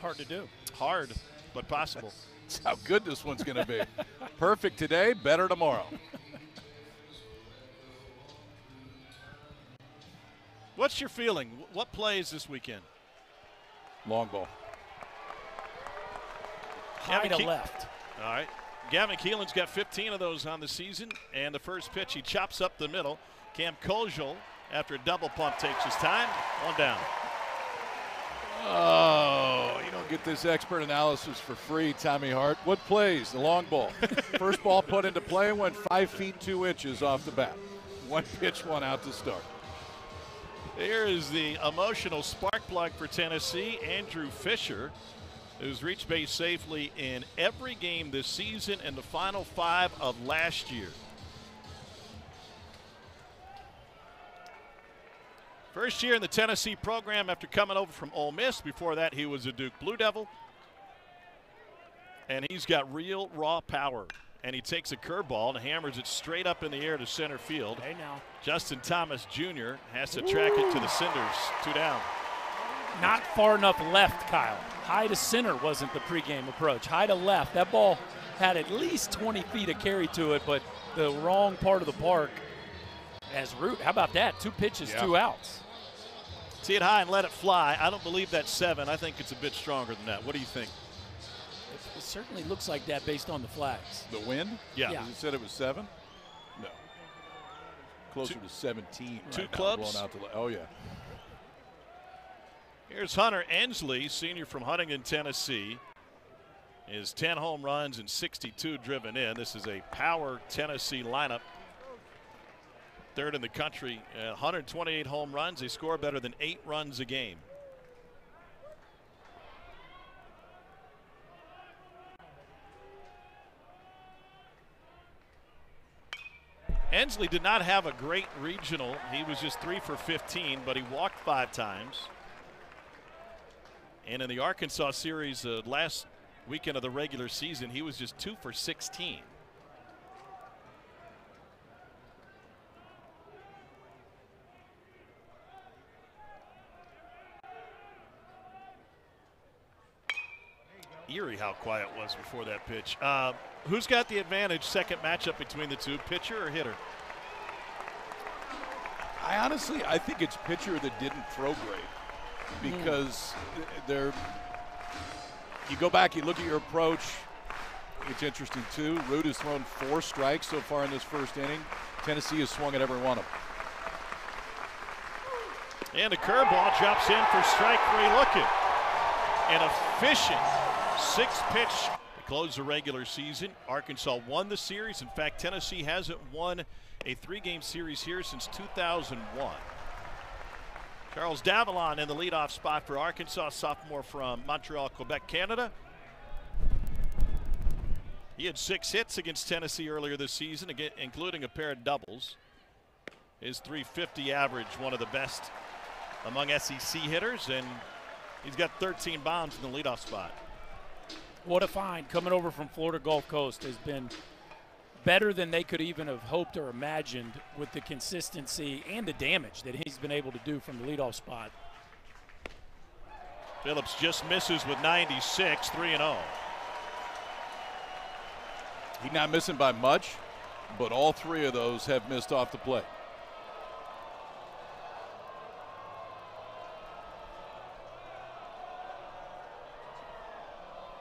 Hard to do. Hard, but possible. That's how good this one's going to be. Perfect today, better tomorrow. What's your feeling? What plays this weekend? Long ball. High to left. All right. Gavin Keelan's got 15 of those on the season, and the first pitch he chops up the middle. Cam Kojal, after a double pump, takes his time. One down. Oh, you don't get this expert analysis for free, Tommy Hart. What plays? The long ball. First ball put into play went 5 feet 2 inches off the bat. One pitch, one out to start. Here is the emotional spark plug for Tennessee, Andrew Fisher, who's reached base safely in every game this season and the final 5 of last year. First year in the Tennessee program after coming over from Ole Miss. Before that, he was a Duke Blue Devil. And he's got real raw power. And he takes a curveball and hammers it straight up in the air to center field. Hey now. Justin Thomas Jr. has to track it to the cinders. 2 down. Not far enough left, Kyle. High to center wasn't the pregame approach. High to left. That ball had at least 20 feet of carry to it, but the wrong part of the park as root. How about that? 2 pitches, 2 outs. See it high and let it fly. I don't believe that's 7. I think it's a bit stronger than that. What do you think? It certainly looks like that based on the flags. The wind? Yeah. You said it was 7? No. Closer to 17. Two right clubs? Now, blowing out oh, yeah. Here's Hunter Ensley, senior from Huntington, Tennessee. His 10 home runs and 62 driven in. This is a power Tennessee lineup. 3rd in the country, 128 home runs. They score better than 8 runs a game. Ensley did not have a great regional. He was just 3 for 15, but he walked 5 times. And in the Arkansas series last weekend of the regular season, he was just 2 for 16. Eerie how quiet it was before that pitch. Who's got the advantage second matchup between the two, pitcher or hitter? I think it's pitcher that didn't throw great because you go back, you look at your approach. It's interesting too. Root has thrown 4 strikes so far in this first inning. Tennessee has swung at every one of them. And a curveball drops in for strike 3 looking. An efficient 6-pitch to close the regular season. Arkansas won the series. In fact, Tennessee hasn't won a 3-game series here since 2001. Charles Davalon in the leadoff spot for Arkansas, sophomore from Montreal, Quebec, Canada. He had 6 hits against Tennessee earlier this season, including a pair of doubles. His .350 average, one of the best among SEC hitters, and he's got 13 bombs in the leadoff spot. What a find. Coming over from Florida Gulf Coast has been better than they could even have hoped or imagined with the consistency and the damage that he's been able to do from the leadoff spot. Phillips just misses with 96, 3-0. He's not missing by much, but all 3 of those have missed off the plate.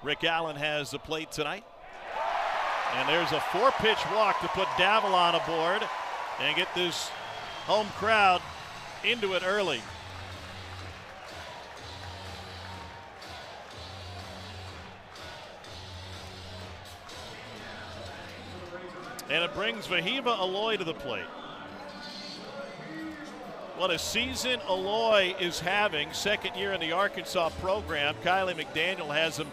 Rick Allen has the plate tonight. And there's a 4-pitch walk to put Davalon aboard and get this home crowd into it early. And it brings Vahiva Aloy to the plate. What a season Aloy is having. 2nd year in the Arkansas program. Kylie McDaniel has him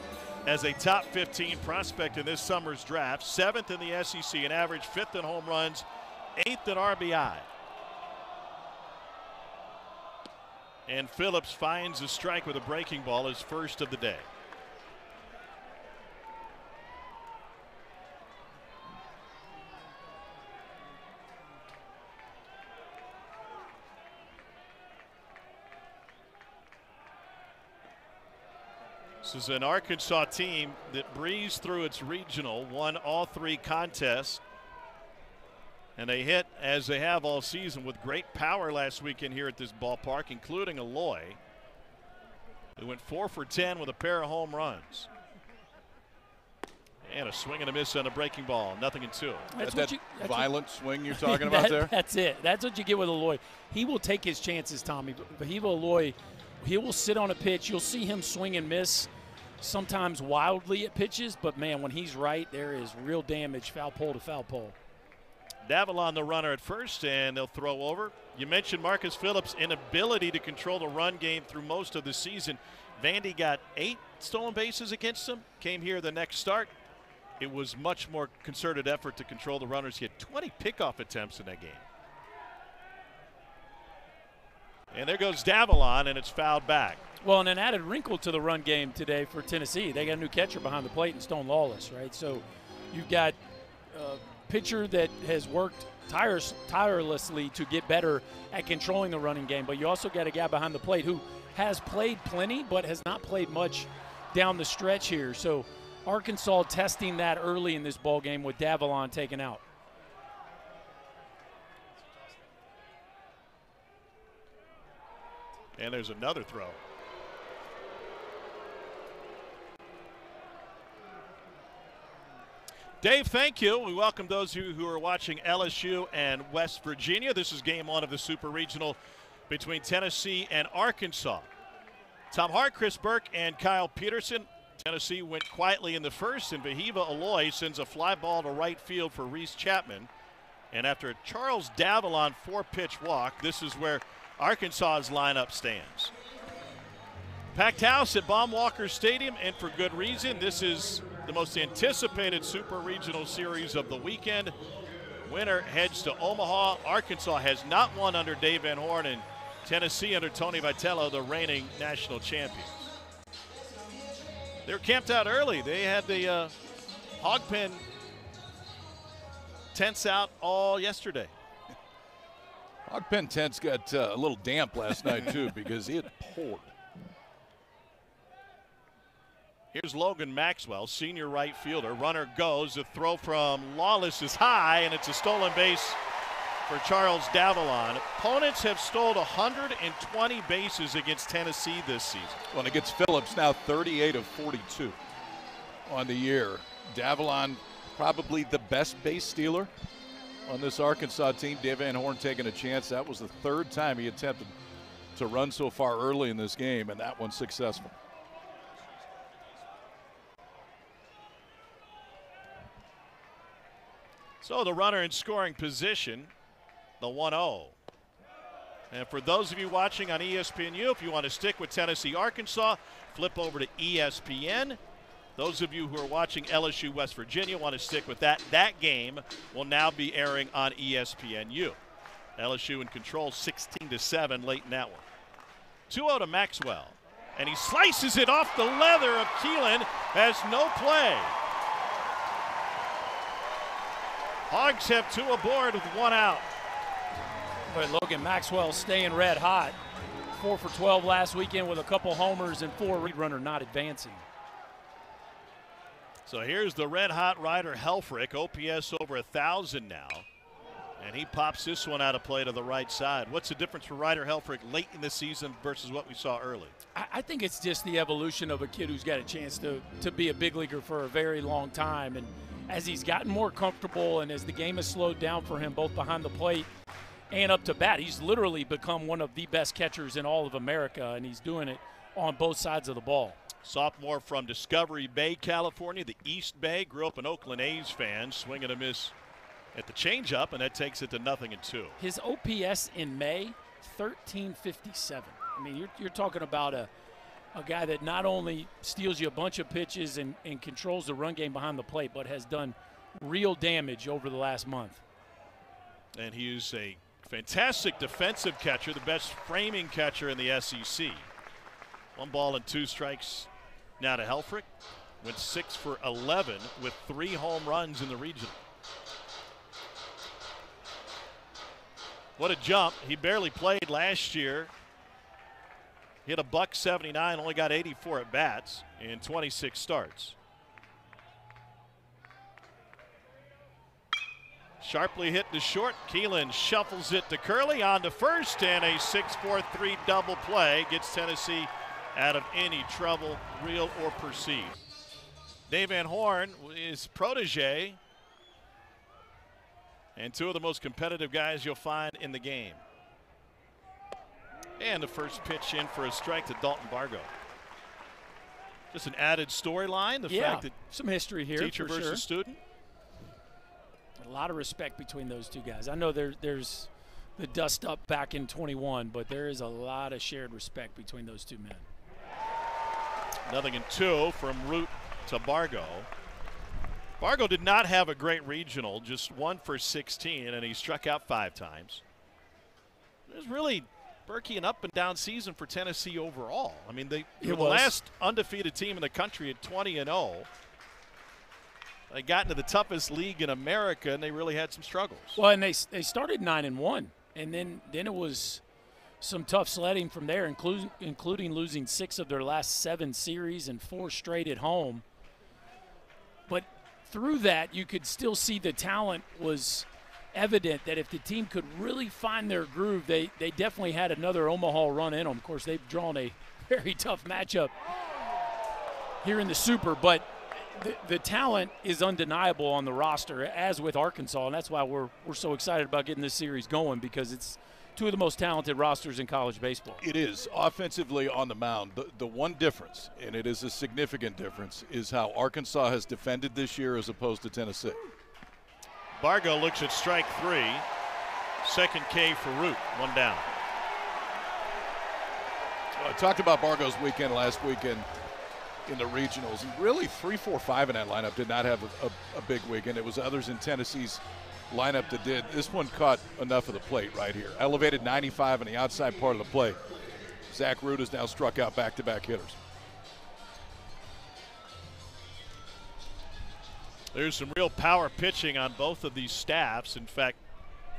as a top 15 prospect in this summer's draft. 7th in the SEC, an average 5th in home runs, 8th in RBI. And Phillips finds a strike with a breaking ball, his first of the day. This is an Arkansas team that breezed through its regional, won all 3 contests, and they hit, as they have all season, with great power last weekend here at this ballpark, including Aloy, who went 4 for 10 with a pair of home runs. And a swing and a miss on a breaking ball, 0-2. That's that violent swing you're talking about there? That's it. That's what you get with Aloy. He will take his chances, Tommy. But Aloy, he will sit on a pitch. You'll see him swing and miss, sometimes wildly at pitches. But, man, when he's right, there is real damage, foul pole to foul pole. Davila the runner at first, and they'll throw over. You mentioned Marcus Phillips' inability to control the run game through most of the season. Vandy got 8 stolen bases against him, came here the next start. It was much more concerted effort to control the runners. He had 20 pickoff attempts in that game. And there goes Davila, and it's fouled back. Well, and an added wrinkle to the run game today for Tennessee. They got a new catcher behind the plate in Stone Lawless, right? So you've got a pitcher that has worked tirelessly to get better at controlling the running game, but you also got a guy behind the plate who has played plenty but has not played much down the stretch here. So Arkansas testing that early in this ball game with Davila taken out. And there's another throw. Dave, thank you. We welcome those of you who are watching LSU and West Virginia. This is game 1 of the Super Regional between Tennessee and Arkansas. Tom Hart, Chris Burke, and Kyle Peterson. Tennessee went quietly in the first, and Vahiva Aloy sends a fly ball to right field for Reese Chapman. And after a Charles Davila 4-pitch walk, this is where Arkansas's lineup stands. Packed house at Baum-Walker Stadium, and for good reason. This is the most anticipated Super Regional Series of the weekend. Winner heads to Omaha. Arkansas has not won under Dave Van Horn, and Tennessee under Tony Vitello, the reigning national champions. They were camped out early. They had the hog pen tents out all yesterday. Hog pen tents got a little damp last night, too, because it poured. Here's Logan Maxwell, senior right fielder. Runner goes. The throw from Lawless is high, and it's a stolen base for Charles Davila. Opponents have stolen 120 bases against Tennessee this season. Well, and against Phillips, now 38 of 42 on the year. Davila, probably the best base stealer on this Arkansas team. Dave Van Horn taking a chance. That was the 3rd time he attempted to run so far early in this game, and that one's successful. So the runner in scoring position, the 1-0. And for those of you watching on ESPNU, if you want to stick with Tennessee, Arkansas, flip over to ESPN. Those of you who are watching LSU, West Virginia, want to stick with that. That game will now be airing on ESPNU. LSU in control 16-7 late in that one. 2-0 to Maxwell. And he slices it off the leather of Keelan. Has no play. Hogs have 2 aboard with 1 out. But Logan Maxwell staying red hot. 4 for 12 last weekend with a couple homers and 4 lead runner not advancing. So here's the red hot rider Helfrich, OPS over 1,000 now. And he pops this one out of play to the right side. What's the difference for Ryder Helfrich late in the season versus what we saw early? I think it's just the evolution of a kid who's got a chance to be a big leaguer for a very long time. And as he's gotten more comfortable and as the game has slowed down for him both behind the plate and up to bat, he's literally become one of the best catchers in all of America, and he's doing it on both sides of the ball. Sophomore from Discovery Bay, California, the East Bay. Grew up an Oakland A's fan. Swing and a miss at the changeup, and that takes it to 0-2. His OPS in May, 1357. I mean, you're talking about a guy that not only steals you a bunch of pitches and controls the run game behind the plate, but has done real damage over the last month. And he is a fantastic defensive catcher, the best framing catcher in the SEC. 1 ball and 2 strikes now to Helfrich. Went 6 for 11 with 3 home runs in the regional. What a jump. He barely played last year. Hit a .179, only got 84 at bats in 26 starts. Sharply hit to short. Keelan shuffles it to Curley on to first, and a 6-4-3 double play gets Tennessee out of any trouble, real or perceived. Dave Van Horn is protege and two of the most competitive guys you'll find in the game. And the first pitch in for a strike to Dalton Bargo. Just an added storyline, the fact that some history here, teacher versus student. A lot of respect between those two guys. I know there's the dust up back in 21, but there is a lot of shared respect between those two men. 0-2 from Root to Bargo. Bargo did not have a great regional, just 1 for 16, and he struck out 5 times. It was really Berkey an up and down season for Tennessee overall. I mean, they were the last undefeated team in the country at 20-0. They got into the toughest league in America, and they really had some struggles. Well, and they started 9-1, and then it was some tough sledding from there, including losing 6 of their last 7 series and 4 straight at home. But through that, you could still see the talent was evident, that if the team could really find their groove, they definitely had another Omaha run in them. Of course, they've drawn a very tough matchup here in the Super, but the talent is undeniable on the roster, as with Arkansas, and that's why we're so excited about getting this series going, because it's two of the most talented rosters in college baseball. It is. Offensively on the mound, the one difference, and it is a significant difference, is how Arkansas has defended this year as opposed to Tennessee. Bargo looks at strike 3. Second K for Root, 1 down. I talked about Bargo's weekend last weekend in the regionals, and really 3, 4, 5 in that lineup did not have a big weekend. It was others in Tennessee's lineup that did. This one caught enough of the plate right here. Elevated 95 on the outside part of the plate. Zach Root has now struck out back-to-back hitters. There's some real power pitching on both of these staffs. In fact,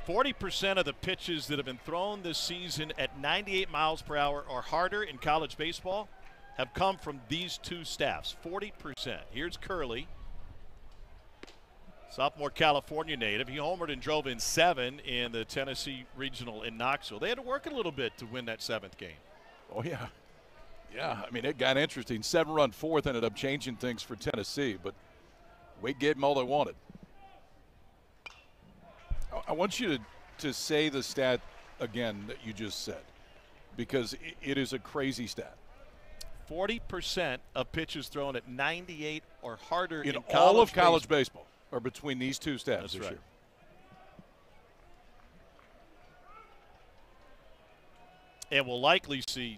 40% of the pitches that have been thrown this season at 98 miles per hour or harder in college baseball have come from these two staffs, 40%. Here's Curley, sophomore California native. He homered and drove in 7 in the Tennessee Regional in Knoxville. They had to work a little bit to win that 7th game. Oh, yeah. Yeah, I mean, it got interesting. 7-run fourth ended up changing things for Tennessee, but Wade gave them all they wanted. I want you to say the stat again that you just said, because it is a crazy stat. 40% of pitches thrown at 98 or harder in all of college baseball are between these two stats this year. And we'll likely see,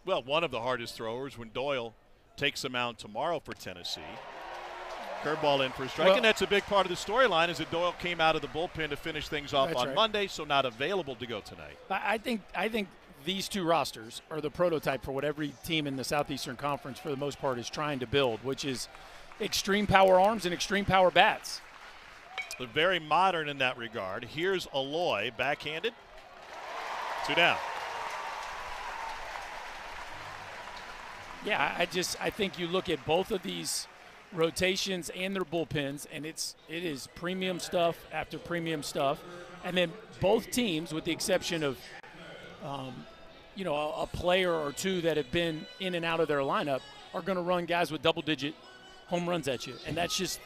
well, one of the hardest throwers when Doyle takes the mound tomorrow for Tennessee. Curveball in for a strike, well, and that's a big part of the storyline, is that Doyle came out of the bullpen to finish things off on Monday, so not available to go tonight. I think these two rosters are the prototype for what every team in the Southeastern Conference, for the most part, is trying to build, which is extreme power arms and extreme power bats. They're very modern in that regard. Here's Aloy, backhanded. 2 down. Yeah, I think you look at both of these rotations and their bullpens, and it is premium stuff after premium stuff. And then both teams, with the exception of a player or two that have been in and out of their lineup, are going to run guys with double-digit home runs at you. And that's just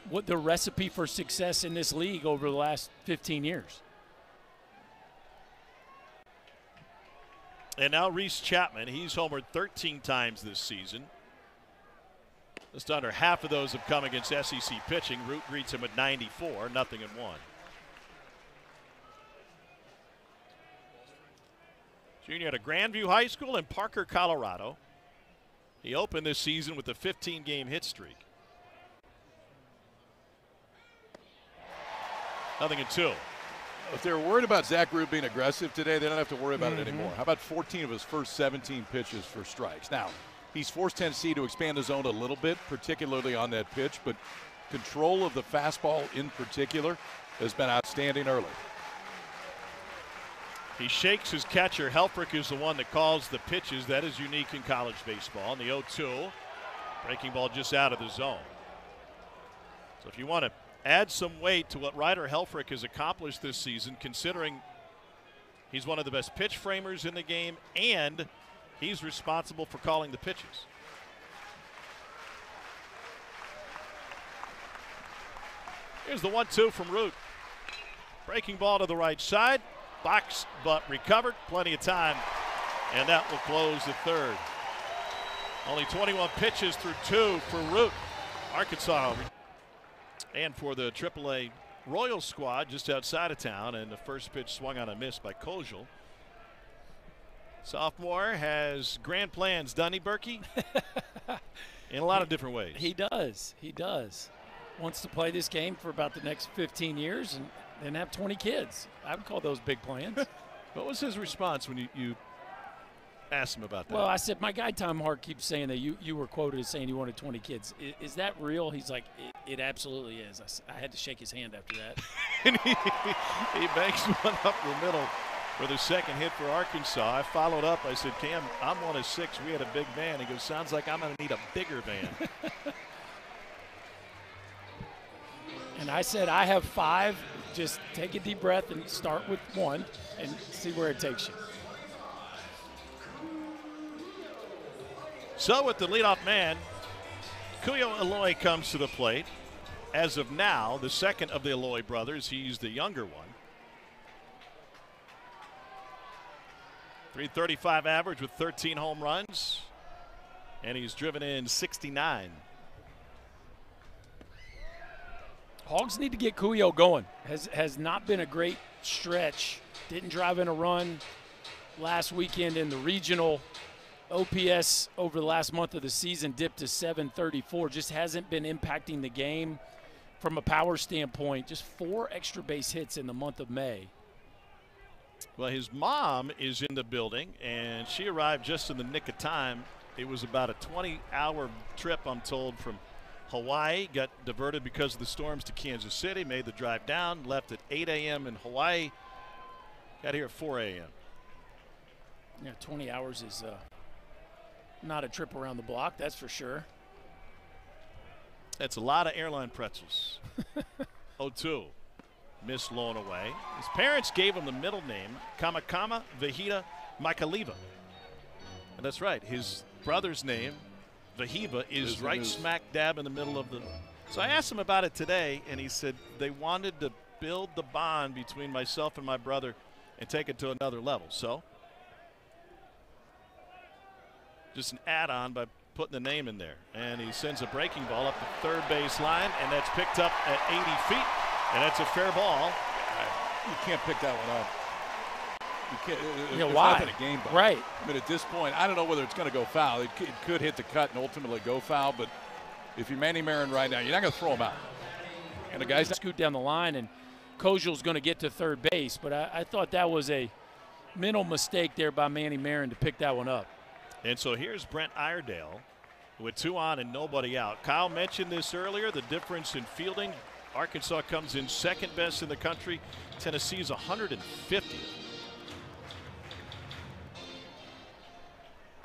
what the recipe for success in this league over the last 15 years. And now Reese Chapman, he's homered 13 times this season. Just under half of those have come against SEC pitching. Root greets him at 94, 0-1. Junior out of Grandview High School in Parker, Colorado. He opened this season with a 15-game hit streak. 0-2. If they're worried about Zach Root being aggressive today, they don't have to worry about it anymore. How about 14 of his first 17 pitches for strikes? Now, he's forced Tennessee to expand the zone a little bit, particularly on that pitch, but control of the fastball in particular has been outstanding early. He shakes his catcher. Helfrich is the one that calls the pitches. That is unique in college baseball. And the 0-2. Breaking ball just out of the zone. So if you want to add some weight to what Ryder Helfrich has accomplished this season, considering he's one of the best pitch framers in the game and he's responsible for calling the pitches. Here's the 1-2 from Root. Breaking ball to the right side. Box but recovered. Plenty of time. And that will close the third. Only 21 pitches through 2 for Root. Arkansas. And for the AAA Royals squad just outside of town. And the first pitch swung on a miss by Kojal. Sophomore has grand plans, doesn't he, Berkey? In a lot of different ways. He does. He does. Wants to play this game for about the next 15 years and have 20 kids. I would call those big plans. What was his response when you asked him about that? Well, I said, my guy Tom Hart keeps saying that you were quoted as saying you wanted 20 kids. Is that real? He's like, it absolutely is. I had to shake his hand after that. And he banks one up the middle for the second hit for Arkansas. I followed up. I said, Cam, I'm 1 of 6. We had a big van. He goes, sounds like I'm going to need a bigger van. And I said, I have 5. Just take a deep breath and start with 1 and see where it takes you. So with the leadoff man, Kuyo Eloy comes to the plate. As of now, the second of the Eloy brothers. He's the younger one. .335 average with 13 home runs. And he's driven in 69. Hogs need to get Kuyo going. Has not been a great stretch. Didn't drive in a run last weekend in the regional. OPS over the last month of the season dipped to 734. Just hasn't been impacting the game from a power standpoint. Just 4 extra base hits in the month of May. Well, his mom is in the building, and she arrived just in the nick of time. It was about a 20-hour trip, I'm told, from Hawaii. Got diverted because of the storms to Kansas City, made the drive down, left at 8 a.m. in Hawaii, got here at 4 a.m. Yeah, 20 hours is not a trip around the block, that's for sure. That's a lot of airline pretzels. 0-2. Miss blown away. His parents gave him the middle name, Kamakama Vahida Makaliva. And that's right, his brother's name, Vahiva, is right smack dab in the middle of the. So I asked him about it today, and he said they wanted to build the bond between myself and my brother and take it to another level. So just an add-on by putting the name in there. And he sends a breaking ball up the third base line, and that's picked up at 80 feet, and that's a fair ball. You can't pick that one up. You can't. Yeah, it's why? Not been a game ball. Right. I mean, at this point, I don't know whether it's going to go foul. It could hit the cut and ultimately go foul, but if you're Manny Marin right now, you're not going to throw him out. And the guy's scoot down the line, and Kojal's going to get to third base, but I thought that was a mental mistake there by Manny Marin to pick that one up. And so here's Brent Iredale with 2 on and nobody out. Kyle mentioned this earlier, the difference in fielding. Arkansas comes in second best in the country. Tennessee's 150th.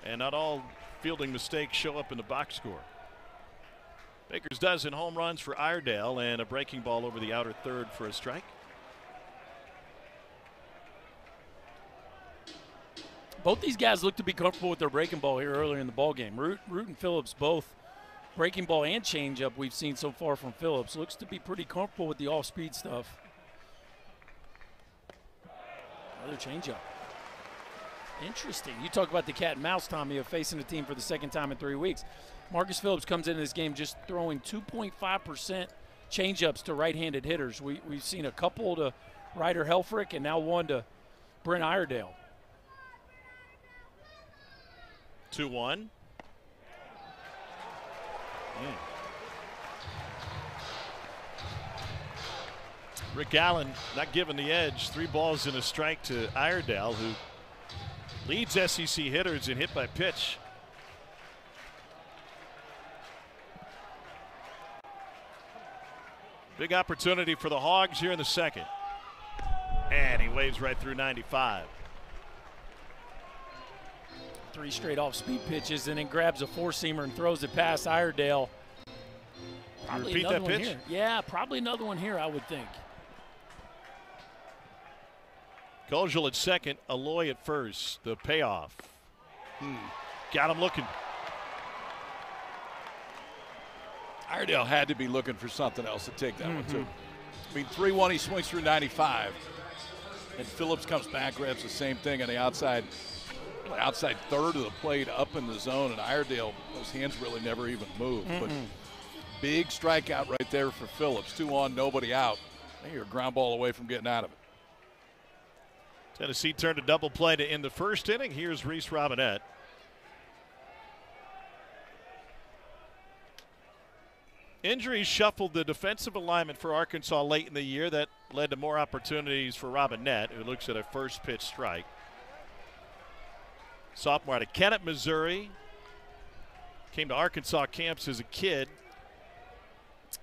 And not all fielding mistakes show up in the box score. Baker's dozen home runs for Iredale and a breaking ball over the outer third for a strike. Both these guys look to be comfortable with their breaking ball here earlier in the ball game. Root and Phillips both breaking ball and changeup we've seen so far from Phillips. Looks to be pretty comfortable with the off-speed stuff. Another changeup. Interesting. You talk about the cat and mouse, Tommy, of facing a team for the second time in 3 weeks. Marcus Phillips comes into this game just throwing 2.5% changeups to right-handed hitters. We've seen a couple to Ryder Helfrich and now one to Brent Iredale. 2-1. Rick Allen not giving the edge. 3 balls and a strike to Iredale, who leads SEC hitters in hit by pitch. Big opportunity for the Hogs here in the second. And he waves right through 95. 3 straight off-speed pitches and then grabs a four-seamer and throws it past Iredale. Probably repeat another that one pitch? here. Yeah, probably another one here, I would think. Kojal at second, Aloy at first. The payoff. Got him looking. Iredale had to be looking for something else to take that one, too. I mean, 3-1, he swings through 95. And Phillips comes back, grabs the same thing on the outside third of the plate up in the zone. And Iredale, those hands really never even moved. But big strikeout right there for Phillips. 2 on, nobody out. You're a ground ball away from getting out of it. Tennessee turned a double play to end the first inning. Here's Reese Robinette. Injuries shuffled the defensive alignment for Arkansas late in the year. That led to more opportunities for Robinette, who looks at a first pitch strike. Sophomore out of Kennett, Missouri. Came to Arkansas camps as a kid.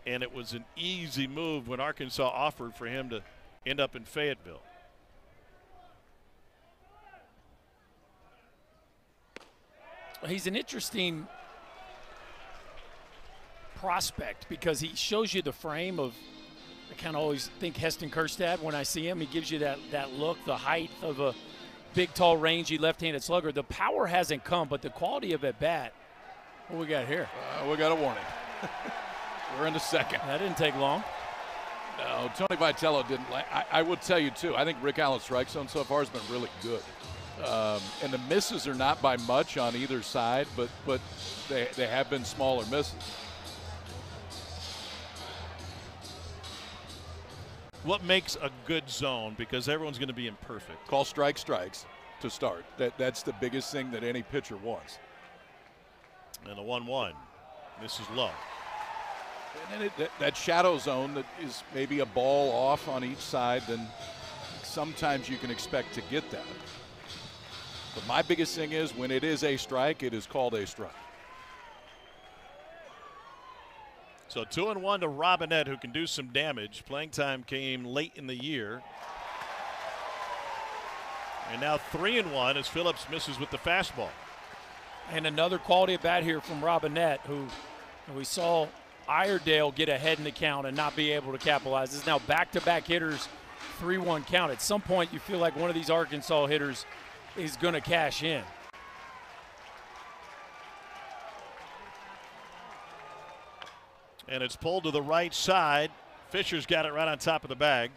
And it was an easy move when Arkansas offered for him to end up in Fayetteville. He's an interesting prospect because he shows you the frame of, I kind of always think Heston Kjerstad when I see him. He gives you that look, the height of a big, tall, rangy left-handed slugger. The power hasn't come, but the quality of at bat. What we got here? We got a warning. We're in the second. That didn't take long. No, Tony Vitello didn't. I would tell you, too, I think Rick Allen's strike zone so far has been really good. And the misses are not by much on either side, but they have been smaller misses. What makes a good zone? Because everyone's going to be imperfect. Call strikes to start. That's the biggest thing that any pitcher wants. And a 1-1. This is low. And then that shadow zone that is maybe a ball off on each side, then sometimes you can expect to get that. But my biggest thing is when it is a strike, it is called a strike. So 2-1 to Robinette, who can do some damage. Playing time came late in the year. And now 3-1 as Phillips misses with the fastball. And another quality at bat here from Robinette, who we saw Iredale get ahead in the count and not be able to capitalize. This is now back-to-back hitters, 3-1 count. At some point, you feel like one of these Arkansas hitters is going to cash in. And it's pulled to the right side. Fisher's got it right on top of the bag.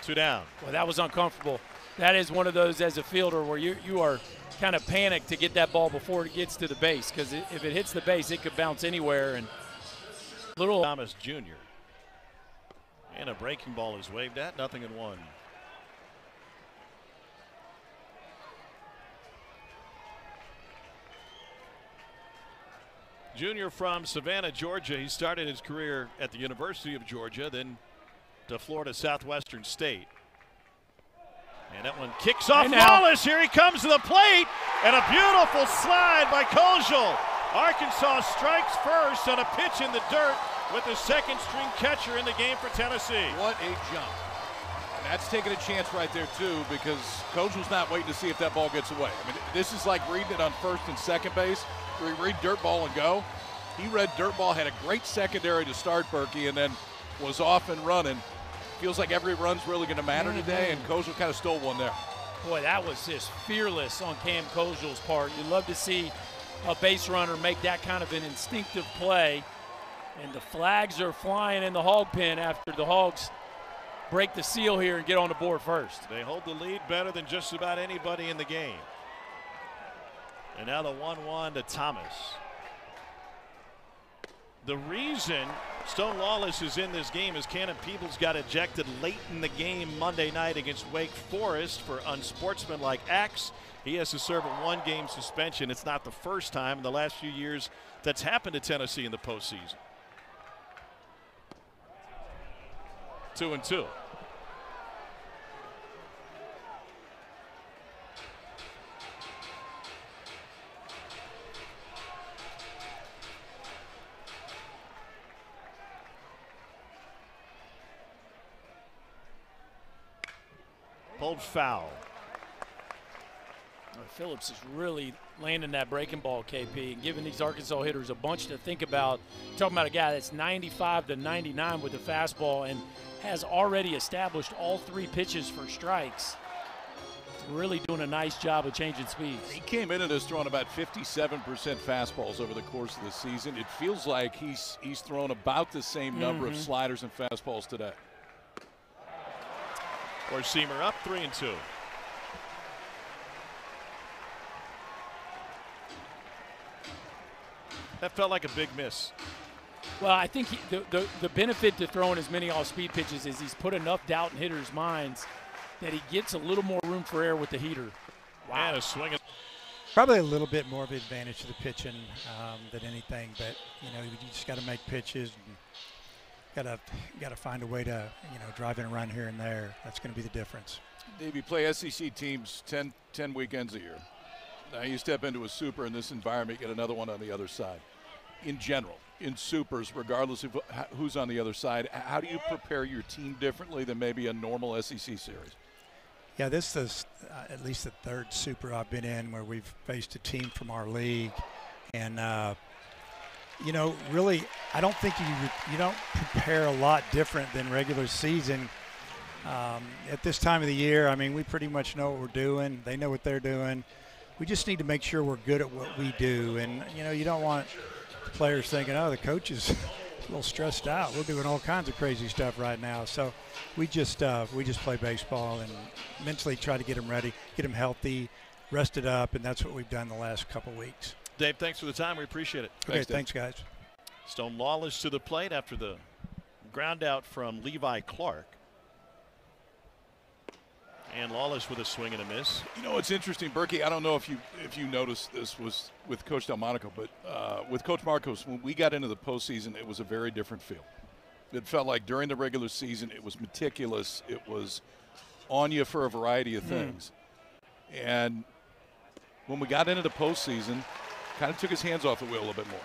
2 down. Well, that was uncomfortable. That is one of those as a fielder where you are kind of panicked to get that ball before it gets to the base, because if it hits the base, it could bounce anywhere. And little Thomas Jr. And a breaking ball is waved at. 0-1. Junior from Savannah, Georgia. He started his career at the University of Georgia, then to Florida Southwestern State. And that one kicks off Wallace. Here he comes to the plate. And a beautiful slide by Kojal. Arkansas strikes first on a pitch in the dirt with the second-string catcher in the game for Tennessee. What a jump. And that's taking a chance right there, too, because Kojal's not waiting to see if that ball gets away. I mean, this is like reading it on first and second base. We read dirt ball and go. He read dirt ball, had a great secondary to start, Berkey, and then was off and running. Feels like every run's really going to matter today, and Kojal kind of stole one there. Boy, that was just fearless on Cam Kojal's part. You'd love to see a base runner make that kind of an instinctive play. And the flags are flying in the hog pen after the Hogs break the seal here and get on the board first. They hold the lead better than just about anybody in the game. And now the 1-1 to Thomas. The reason Stone Lawless is in this game is Cannon Peebles got ejected late in the game Monday night against Wake Forest for unsportsmanlike acts. He has to serve a 1-game suspension. It's not the first time in the last few years that's happened to Tennessee in the postseason. 2-2. Pulled foul. Phillips is really landing that breaking ball, KP, and giving these Arkansas hitters a bunch to think about. Talking about a guy that's 95 to 99 with the fastball and has already established all 3 pitches for strikes. He's really doing a nice job of changing speeds. He came into this throwing about 57% fastballs over the course of the season. It feels like he's thrown about the same number of sliders and fastballs today. Seamer up 3-2. That felt like a big miss. Well, I think the benefit to throwing as many off-speed pitches is he's put enough doubt in hitters' minds that he gets a little more room for error with the heater. Wow. And a swing. Probably a little bit more of an advantage to the pitching than anything, but you just got to make pitches and got to find a way to drive in a run here and there. That's going to be the difference. Dave, you play SEC teams 10 weekends a year. Now you step into a super in this environment, get another one on the other side. In general, in supers, regardless of who's on the other side, how do you prepare your team differently than maybe a normal SEC series? Yeah, this is at least the 3rd super I've been in where we've faced a team from our league. And, really, I don't think you don't prepare a lot different than regular season. At this time of the year, I mean, we pretty much know what we're doing. They know what they're doing. We just need to make sure we're good at what we do. And, you don't want players thinking, oh, the coach is a little stressed out. We're doing all kinds of crazy stuff right now. So we just play baseball and mentally try to get them ready, get them healthy, rested up, and that's what we've done the last couple weeks. Dave, thanks for the time. We appreciate it. Okay, thanks, guys. Stone Lawless to the plate after the ground out from Levi Clark. And Lawless with a swing and a miss. It's interesting, Berkey. I don't know if you noticed this was with Coach Delmonico, but with Coach Marcos, when we got into the postseason, it was a very different feel. It felt like during the regular season, it was meticulous. It was on you for a variety of things. And when we got into the postseason, kind of took his hands off the wheel a little bit more.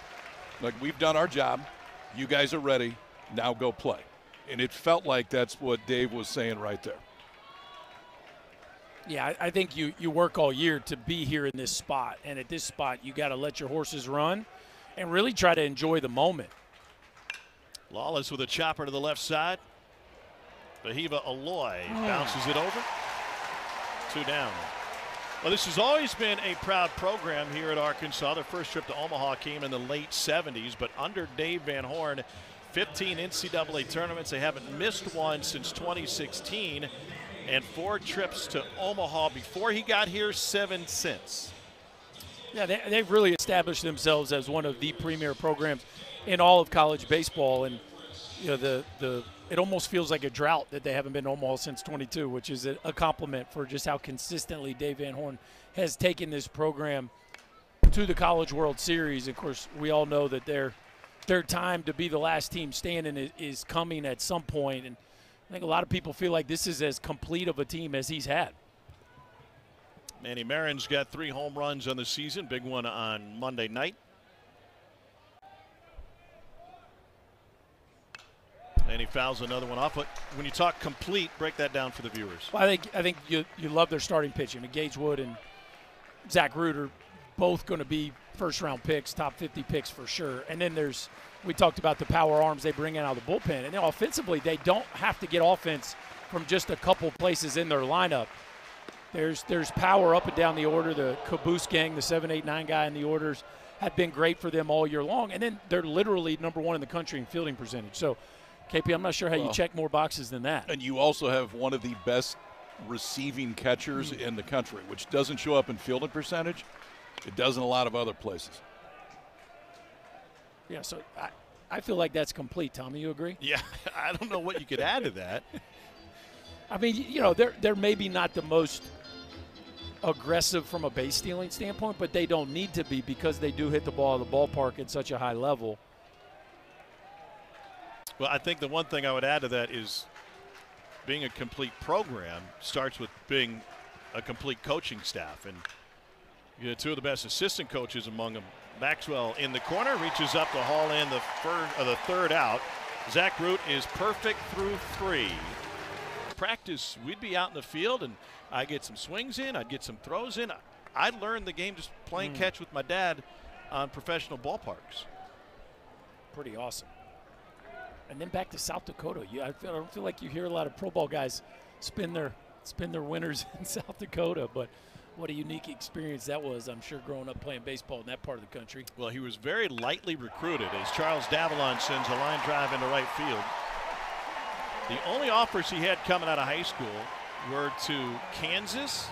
Like, we've done our job. You guys are ready. Now go play. And it felt like that's what Dave was saying right there. Yeah, I think you work all year to be here in this spot. And at this spot, you got to let your horses run and really try to enjoy the moment. Lawless with a chopper to the left side. Bahiva Aloy bounces it over. 2 down. Well, this has always been a proud program here at Arkansas. Their first trip to Omaha came in the late 70s, but under Dave Van Horn, 15 NCAA tournaments. They haven't missed one since 2016. And 4 trips to Omaha before he got here, 7 since. Yeah, they've really established themselves as one of the premier programs in all of college baseball. And it almost feels like a drought that they haven't been to Omaha since 22, which is a compliment for just how consistently Dave Van Horn has taken this program to the College World Series. Of course, we all know that their time to be the last team standing is coming at some point. And I think a lot of people feel like this is as complete of a team as he's had. Manny Marin's got 3 home runs on the season, big one on Monday night. And he fouls another one off. But when you talk complete, break that down for the viewers. Well, I think you love their starting pitching. Gage Wood and Zach Reuter, both going to be first-round picks, top 50 picks for sure. And then we talked about the power arms they bring in out of the bullpen. And then offensively, they don't have to get offense from just a couple places in their lineup. There's power up and down the order. The Caboose gang, the 7, 8, 9 guy in the orders, have been great for them all year long. And then they're literally #1 in the country in fielding percentage. So, KP, I'm not sure how you check more boxes than that. And you also have one of the best receiving catchers in the country, which doesn't show up in fielding percentage. It does in a lot of other places. Yeah, so I feel like that's complete. Tommy, you agree? Yeah, I don't know what you could add to that. I mean, they're maybe not the most aggressive from a base stealing standpoint, but they don't need to be because they do hit the ball at the ballpark at such a high level. Well, I think the one thing I would add to that is being a complete program starts with being a complete coaching staff. And 2 of the best assistant coaches among them. Maxwell in the corner, reaches up to haul in the 3rd out. Zach Root is perfect through 3. Practice, we'd be out in the field, and I'd get some swings in, I'd get some throws in. I learned the game just playing catch with my dad on professional ballparks. Pretty awesome. And then back to South Dakota. I don't feel like you hear a lot of pro ball guys spend their winters in South Dakota, but what a unique experience that was, I'm sure, growing up playing baseball in that part of the country. Well, he was very lightly recruited as Charles Davalon sends a line drive into right field. The only offers he had coming out of high school were to Kansas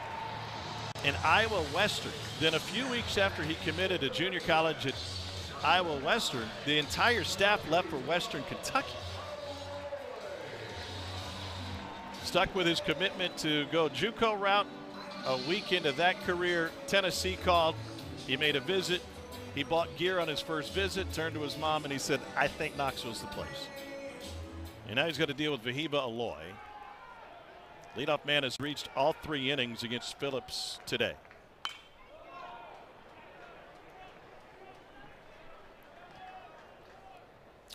and Iowa Western. Then a few weeks after he committed to junior college at Iowa Western, the entire staff left for Western Kentucky. Stuck with his commitment to go JUCO route. A week into that career, Tennessee called. He made a visit. He bought gear on his first visit, turned to his mom, and he said, I think Knoxville's the place. And now he's got to deal with Vahiba Aloy. Leadoff man has reached all 3 innings against Phillips today.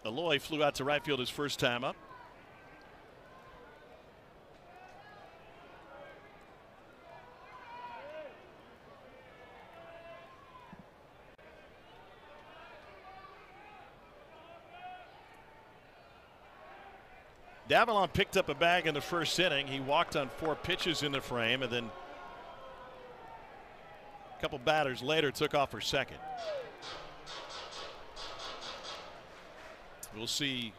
Aloy flew out to right field his first time up. Davalon picked up a bag in the first inning. He walked on 4 pitches in the frame, and then a couple batters later took off for second. We'll see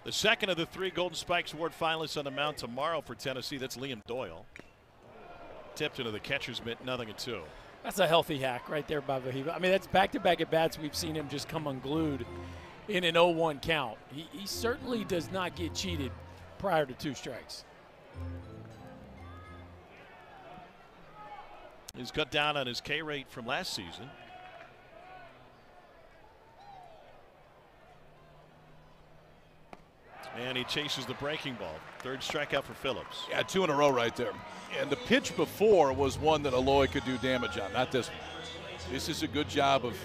the second of the 3 Golden Spikes Award finalists on the mound tomorrow for Tennessee. That's Liam Doyle. Tipped into the catcher's mitt, 0-2. That's a healthy hack right there by Vahiba. I mean, that's back-to-back at-bats. We've seen him just come unglued in an 0-1 count. He certainly does not get cheated prior to 2 strikes. He's cut down on his K rate from last season. And he chases the breaking ball. 3rd strikeout for Phillips. Yeah, 2 in a row right there. And the pitch before was one that Aloy could do damage on, not this one. This is a good job of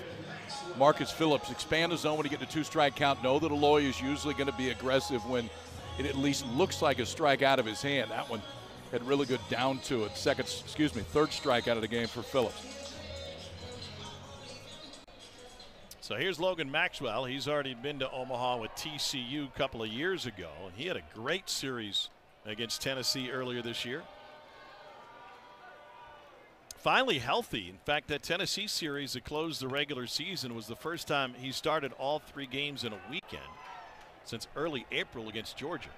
Marcus Phillips. Expand the zone when you get to 2-strike count. Know that Aloy is usually going to be aggressive when it at least looks like a strike out of his hand. That one had really good down to it. 3rd strikeout of the game for Phillips. So here's Logan Maxwell. He's already been to Omaha with TCU a couple of years ago, and he had a great series against Tennessee earlier this year. Finally healthy. In fact, that Tennessee series that closed the regular season was the first time he started all 3 games in a weekend since early April against Georgia.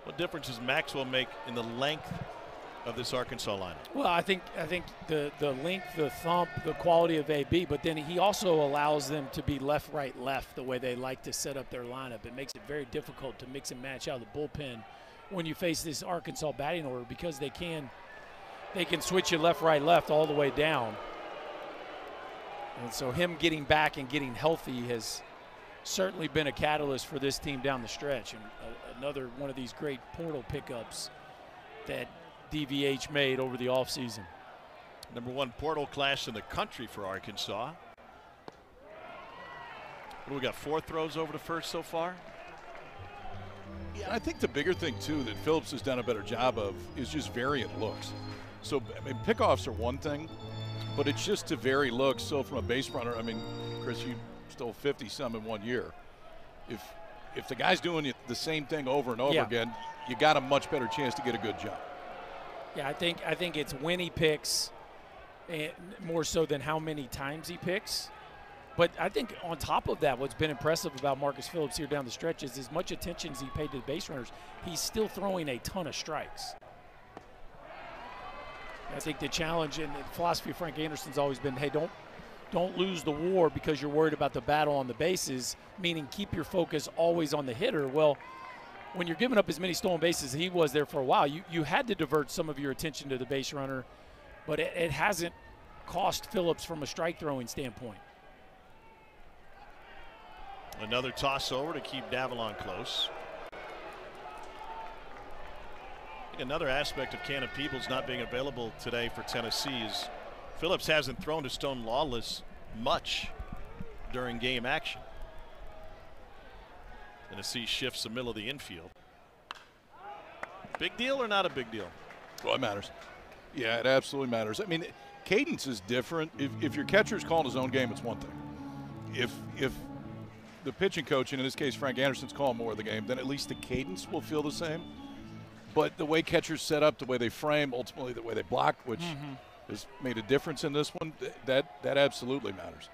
What difference does Maxwell make in the length of this Arkansas lineup? Well, I think the length, the thump, the quality of AB, but then he also allows them to be left, right, left the way they like to set up their lineup. It makes it very difficult to mix and match out of the bullpen when you face this Arkansas batting order, because they can switch you left, right, left all the way down. And so him getting back and getting healthy has certainly been a catalyst for this team down the stretch. And another one of these great portal pickups that DVH made over the offseason. Number 1 portal class in the country for Arkansas. What do we got, 4 throws over to first so far? Yeah, I think the bigger thing, too, that Phillips has done a better job of is just variant looks. So, I mean, pickoffs are one thing, but it's just to vary looks. So from a base runner, I mean, Chris, you stole 50-some in 1 year. If the guy's doing the same thing over and over again, you got a much better chance to get a good jump. Yeah, I think it's when he picks, and more so than how many times he picks. But I think on top of that, what's been impressive about Marcus Phillips here down the stretch is as much attention as he paid to the base runners, he's still throwing a ton of strikes. I think the challenge and the philosophy of Frank Anderson's always been, hey, don't lose the war because you're worried about the battle on the bases, meaning keep your focus always on the hitter. Well, when you're giving up as many stolen bases as he was there for a while, you had to divert some of your attention to the base runner, but it hasn't cost Phillips from a strike throwing standpoint. Another toss over to keep Davalon close. I think another aspect of Cannon Peebles not being available today for Tennessee is Phillips hasn't thrown to Stone Lawless much during game action. Tennessee shifts the middle of the infield. Big deal or not a big deal? Well, it matters. Yeah, it absolutely matters. I mean, cadence is different. If your catcher's calling his own game, it's one thing. If the pitching coach, and in this case Frank Anderson's calling more of the game, then at least the cadence will feel the same. But the way catchers set up, the way they frame, ultimately the way they block, which has made a difference in this one, that absolutely matters.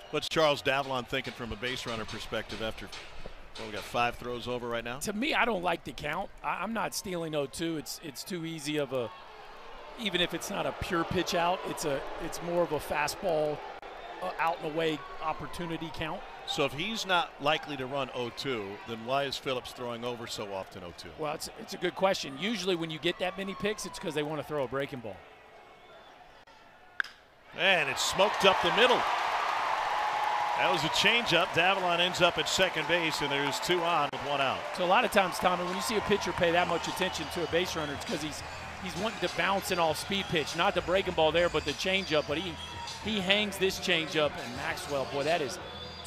What's Charles Davalon thinking from a base runner perspective after, well, we got 5 throws over right now? To me, I don't like the count. I'm not stealing 0-2. It's too easy of a, even if it's not a pure pitch out, it's more of a fastball out and away opportunity count. So if he's not likely to run 0-2, then why is Phillips throwing over so often 0-2? Well, it's a good question. Usually when you get that many picks, it's because they want to throw a breaking ball. And it's smoked up the middle. That was a changeup. Davalon ends up at second base, and there's 2 on with 1 out. So a lot of times, Tommy, when you see a pitcher pay that much attention to a base runner, it's because he's wanting to bounce an off-speed pitch, not the breaking ball there, but the changeup. But he hangs this changeup, and Maxwell, boy, that is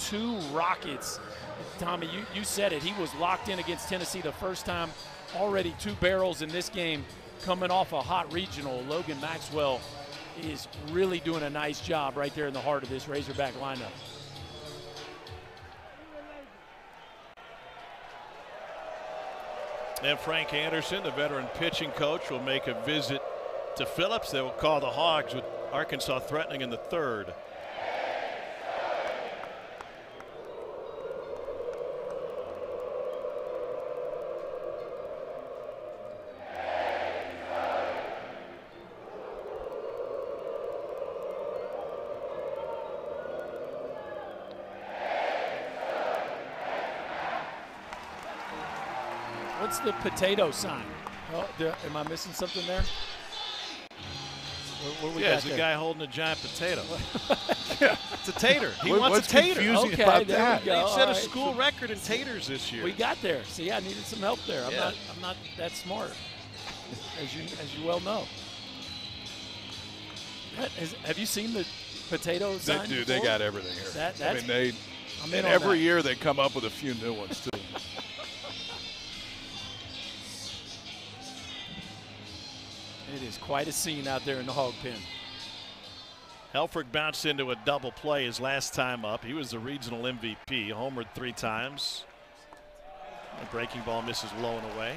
2 rockets. Tommy, you said it. He was locked in against Tennessee the first time. Already 2 barrels in this game, coming off a hot regional. Logan Maxwell is really doing a nice job right there in the heart of this Razorback lineup. And Frank Anderson, the veteran pitching coach, will make a visit to Phillips. They will call the Hogs with Arkansas threatening in the 3rd. What's the potato sign? Oh, am I missing something there? What we yeah, got it's a there? guy holding a giant potato. Yeah. It's a tater. He What's wants a tater. confusing Okay, about there that? we go. He set a All right. school record in taters this year. We got there. See, I needed some help there. Yeah. I'm not that smart, as you well know. Have you seen the potato sign? Dude, before? they got everything here. That's, I mean, I'm in and on every that. year they come up with a few new ones too. It is quite a scene out there in the hog pen. Helfrich bounced into a double play his last time up. He was the regional MVP, homered 3 times. A breaking ball misses low and away.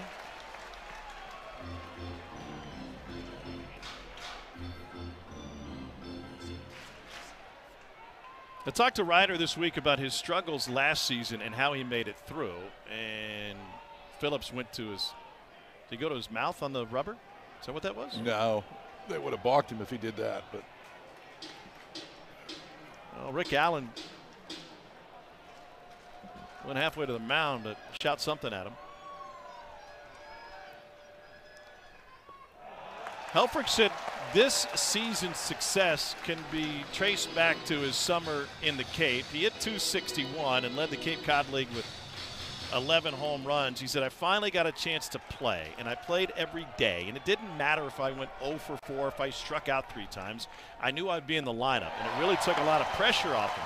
I talked to Ryder this week about his struggles last season and how he made it through. And Phillips went to his, did he go to his mouth on the rubber? Is that what that was? No, they would have balked him if he did that. But well, Rick Allen went halfway to the mound to shout something at him. Helfrich said this season's success can be traced back to his summer in the Cape. He hit .261 and led the Cape Cod League with 11 home runs. He said, I finally got a chance to play, and I played every day, and it didn't matter if I went 0 for 4, if I struck out 3 times. I knew I'd be in the lineup, and it really took a lot of pressure off him.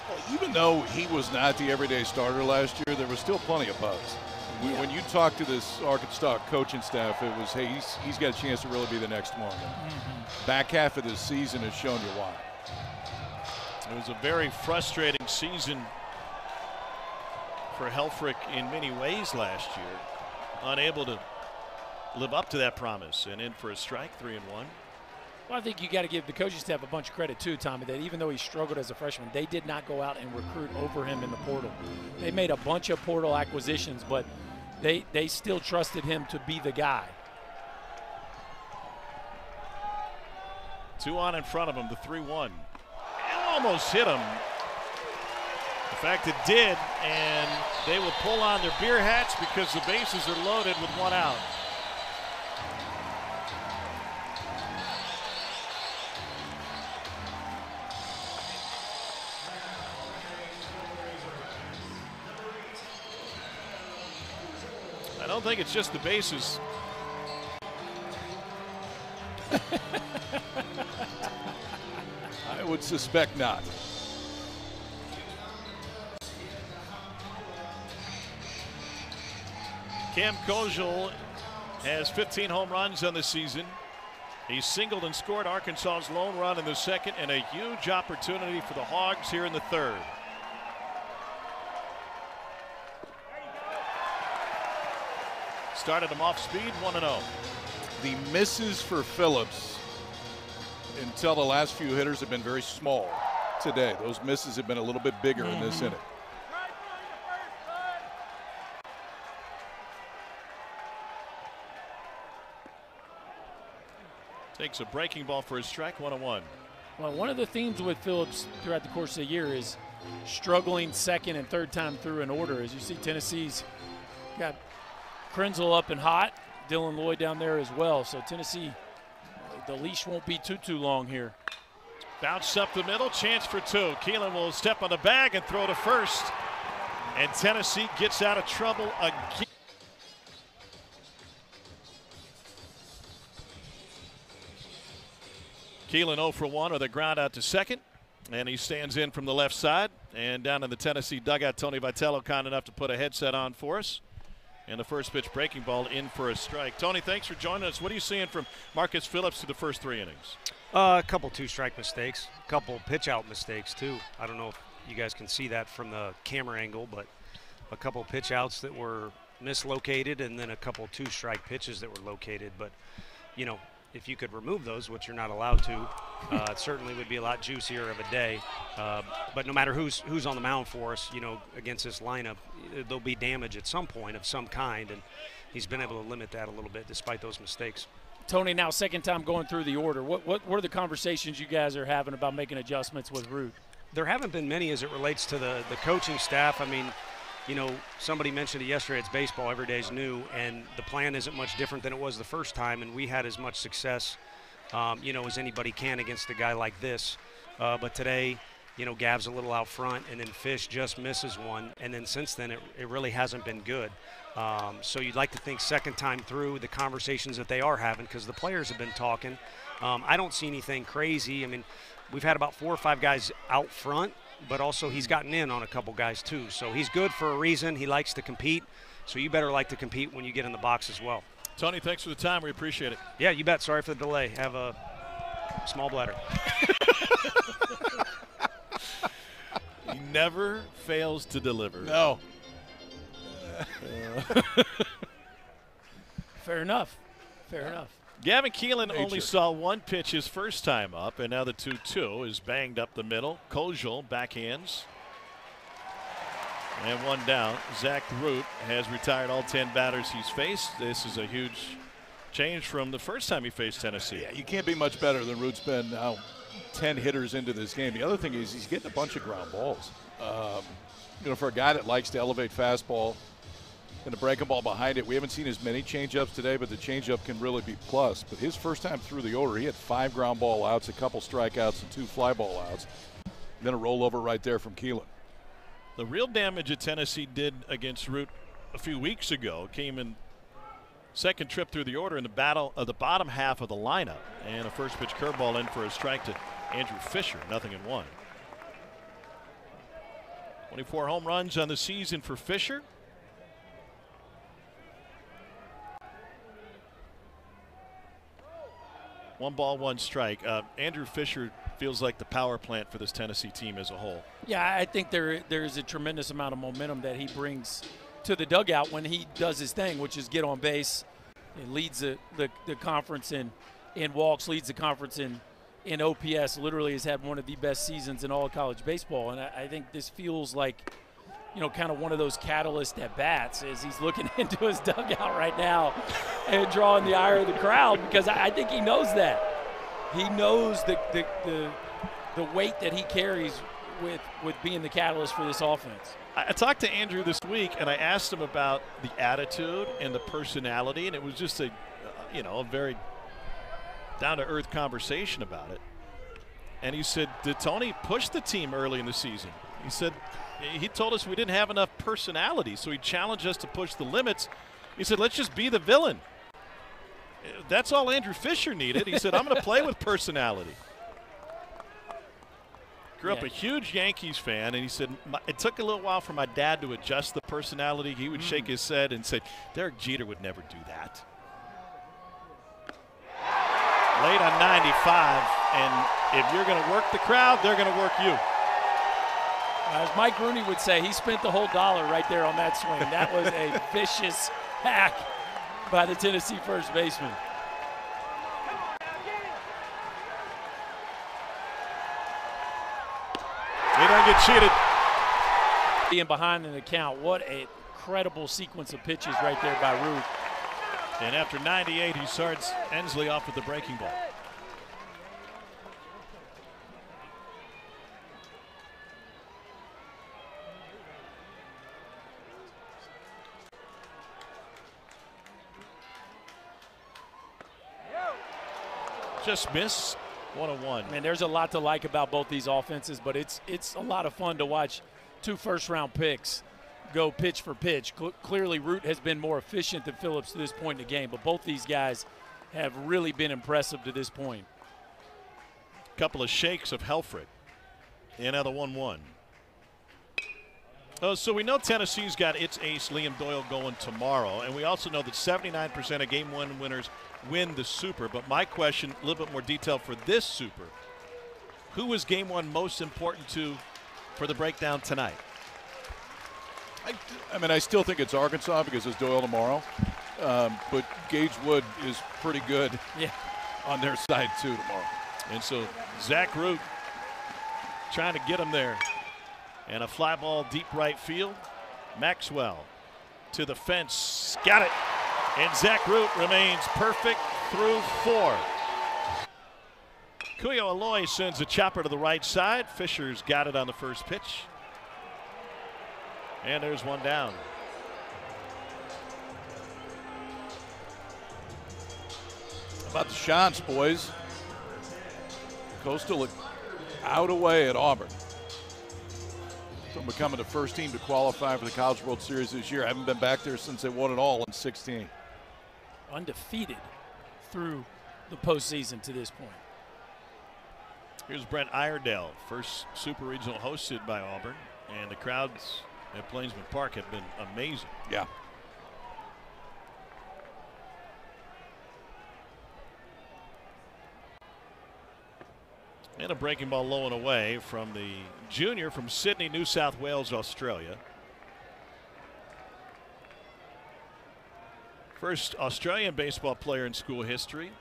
well, even though he was not the everyday starter last year, there was still plenty of buzz. When you talk to this Arkansas coaching staff, it was, hey, he's got a chance to really be the next one. Back half of this season has shown you why. It was a very frustrating season for Helfrich in many ways last year. Unable to live up to that promise, and in for a strike, 3-1. Well, I think you got to give the coaching staff a bunch of credit too, Tommy, that even though he struggled as a freshman, they did not go out and recruit over him in the portal. They made a bunch of portal acquisitions, but they still trusted him to be the guy. 2 on in front of him, the 3-1. Almost hit him. In fact, it did, and they will pull on their beer hats because the bases are loaded with 1 out. I don't think it's just the bases. I would suspect not. Cam Kojal has 15 home runs on the season. He singled and scored Arkansas's lone run in the second, and a huge opportunity for the Hogs here in the third. Started him off speed, 1-0. The misses for Phillips until the last few hitters have been very small today. Those misses have been a little bit bigger in this inning. Takes a breaking ball for a strike, 1-1. Well, one of the themes with Phillips throughout the course of the year is struggling second and third time through an order. As you see, Tennessee's got Krenzel up and hot, Dylan Lloyd down there as well. So Tennessee, the leash won't be too long here. Bounce up the middle, chance for two. Keelan will step on the bag and throw to first. And Tennessee gets out of trouble again. Keelan 0 for 1 with a ground out to second. And he stands in from the left side. And down in the Tennessee dugout, Tony Vitello kind enough to put a headset on for us. And the first pitch breaking ball in for a strike. Tony, thanks for joining us. What are you seeing from Marcus Phillips through the first 3 innings? A couple two-strike mistakes, a couple pitch-out mistakes, too. I don't know if you guys can see that from the camera angle, but a couple pitch-outs that were mislocated and then a couple two-strike pitches that were located. But, you know, if you could remove those, which you're not allowed to, it certainly would be a lot juicier of a day. But no matter who's on the mound for us, you know, against this lineup, there'll be damage at some point of some kind, and he's been able to limit that a little bit despite those mistakes. Tony, now second time going through the order. What are the conversations you guys are having about making adjustments with Root? There haven't been many as it relates to the coaching staff. I mean, you know, somebody mentioned it yesterday, it's baseball, every day's new, and the plan isn't much different than it was the first time, and we had as much success, you know, as anybody can against a guy like this. But today, you know, Gav's a little out front, and then Fish just misses one, and then since then it really hasn't been good. So you'd like to think second time through the conversations that they are having, because the players have been talking. I don't see anything crazy. I mean, we've had about 4 or 5 guys out front, but also he's gotten in on a couple guys too. So he's good for a reason. He likes to compete. So you better like to compete when you get in the box as well. Tony, thanks for the time. We appreciate it. Yeah, you bet. Sorry for the delay. Have a small bladder. He never fails to deliver. No. Fair enough. Fair enough. Gavin Keelan only saw 1 pitch his first time up, and now the 2-2 is banged up the middle. Kojal backhands. And 1 down. Zach Root has retired all 10 batters he's faced. This is a huge change from the first time he faced Tennessee. Yeah, you can't be much better than Root's been now 10 hitters into this game. The other thing is he's getting a bunch of ground balls. You know, for a guy that likes to elevate fastball and to break a ball behind it, we haven't seen as many changeups today, but the changeup can really be plus. But his first time through the order, he had 5 ground ball outs, a couple strikeouts, and 2 fly ball outs. Then a rollover right there from Keelan. The real damage that Tennessee did against Root a few weeks ago came in second trip through the order in the battle of the bottom half of the lineup, and a first pitch curveball in for a strike to Andrew Fisher, 0-1. 24 home runs on the season for Fisher. One ball, 1 strike. Andrew Fisher feels like the power plant for this Tennessee team as a whole. Yeah, I think there is a tremendous amount of momentum that he brings to the dugout when he does his thing, which is get on base. It leads the conference in walks, leads the conference in OPS. Literally has had one of the best seasons in all of college baseball, and I think this feels like, you know, kind of one of those catalyst at bats as he's looking into his dugout right now and drawing the ire of the crowd, because I think he knows that. He knows the weight that he carries with being the catalyst for this offense. I talked to Andrew this week, and I asked him about the attitude and the personality, and it was just a very down-to-earth conversation about it. And he said, did Tony push the team early in the season? He said, he told us we didn't have enough personality, so he challenged us to push the limits. He said, let's just be the villain. That's all Andrew Fisher needed. He said, I'm going to play with personality. Grew up a huge Yankees fan, and he said it took a little while for my dad to adjust the personality. He would shake his head and say, Derek Jeter would never do that. Late on 95, and if you're going to work the crowd, they're going to work you. As Mike Rooney would say, he spent the whole dollar right there on that swing. That was a vicious hack by the Tennessee first baseman. He doesn't get cheated. Being behind in the count, what a incredible sequence of pitches right there by Root. And after 98, he starts Ensley off with the breaking ball. Just missed. 101. Man, there's a lot to like about both these offenses, but it's a lot of fun to watch two first-round picks go pitch for pitch. Clearly, Root has been more efficient than Phillips to this point in the game, but both these guys have really been impressive to this point. Couple of shakes of Helfrich. And now the 1-1. Oh, so we know Tennessee's got its ace, Liam Doyle, going tomorrow, and we also know that 79% of Game 1 winners win the Super. But my question, a little bit more detail for this Super, who was Game 1 most important to for the breakdown tonight? I mean, I still think it's Arkansas because it's Doyle tomorrow. But Gage Wood is pretty good on their side, too, tomorrow. And so Zach Root trying to get him there. And a fly ball deep right field. Maxwell to the fence. Got it. And Zach Root remains perfect through 4. Kuyo Aloy sends a chopper to the right side. Fisher's got it on the first pitch. And there's one down. How about the Shants, boys? Coastal out away at Auburn. From becoming the first team to qualify for the College World Series this year. I haven't been back there since they won it all in 16. Undefeated through the postseason to this point. Here's Brent Iredale, first Super Regional hosted by Auburn. And the crowds at Plainsman Park have been amazing. Yeah. And a breaking ball low and away from the junior from Sydney, New South Wales, Australia. First Australian baseball player in school history.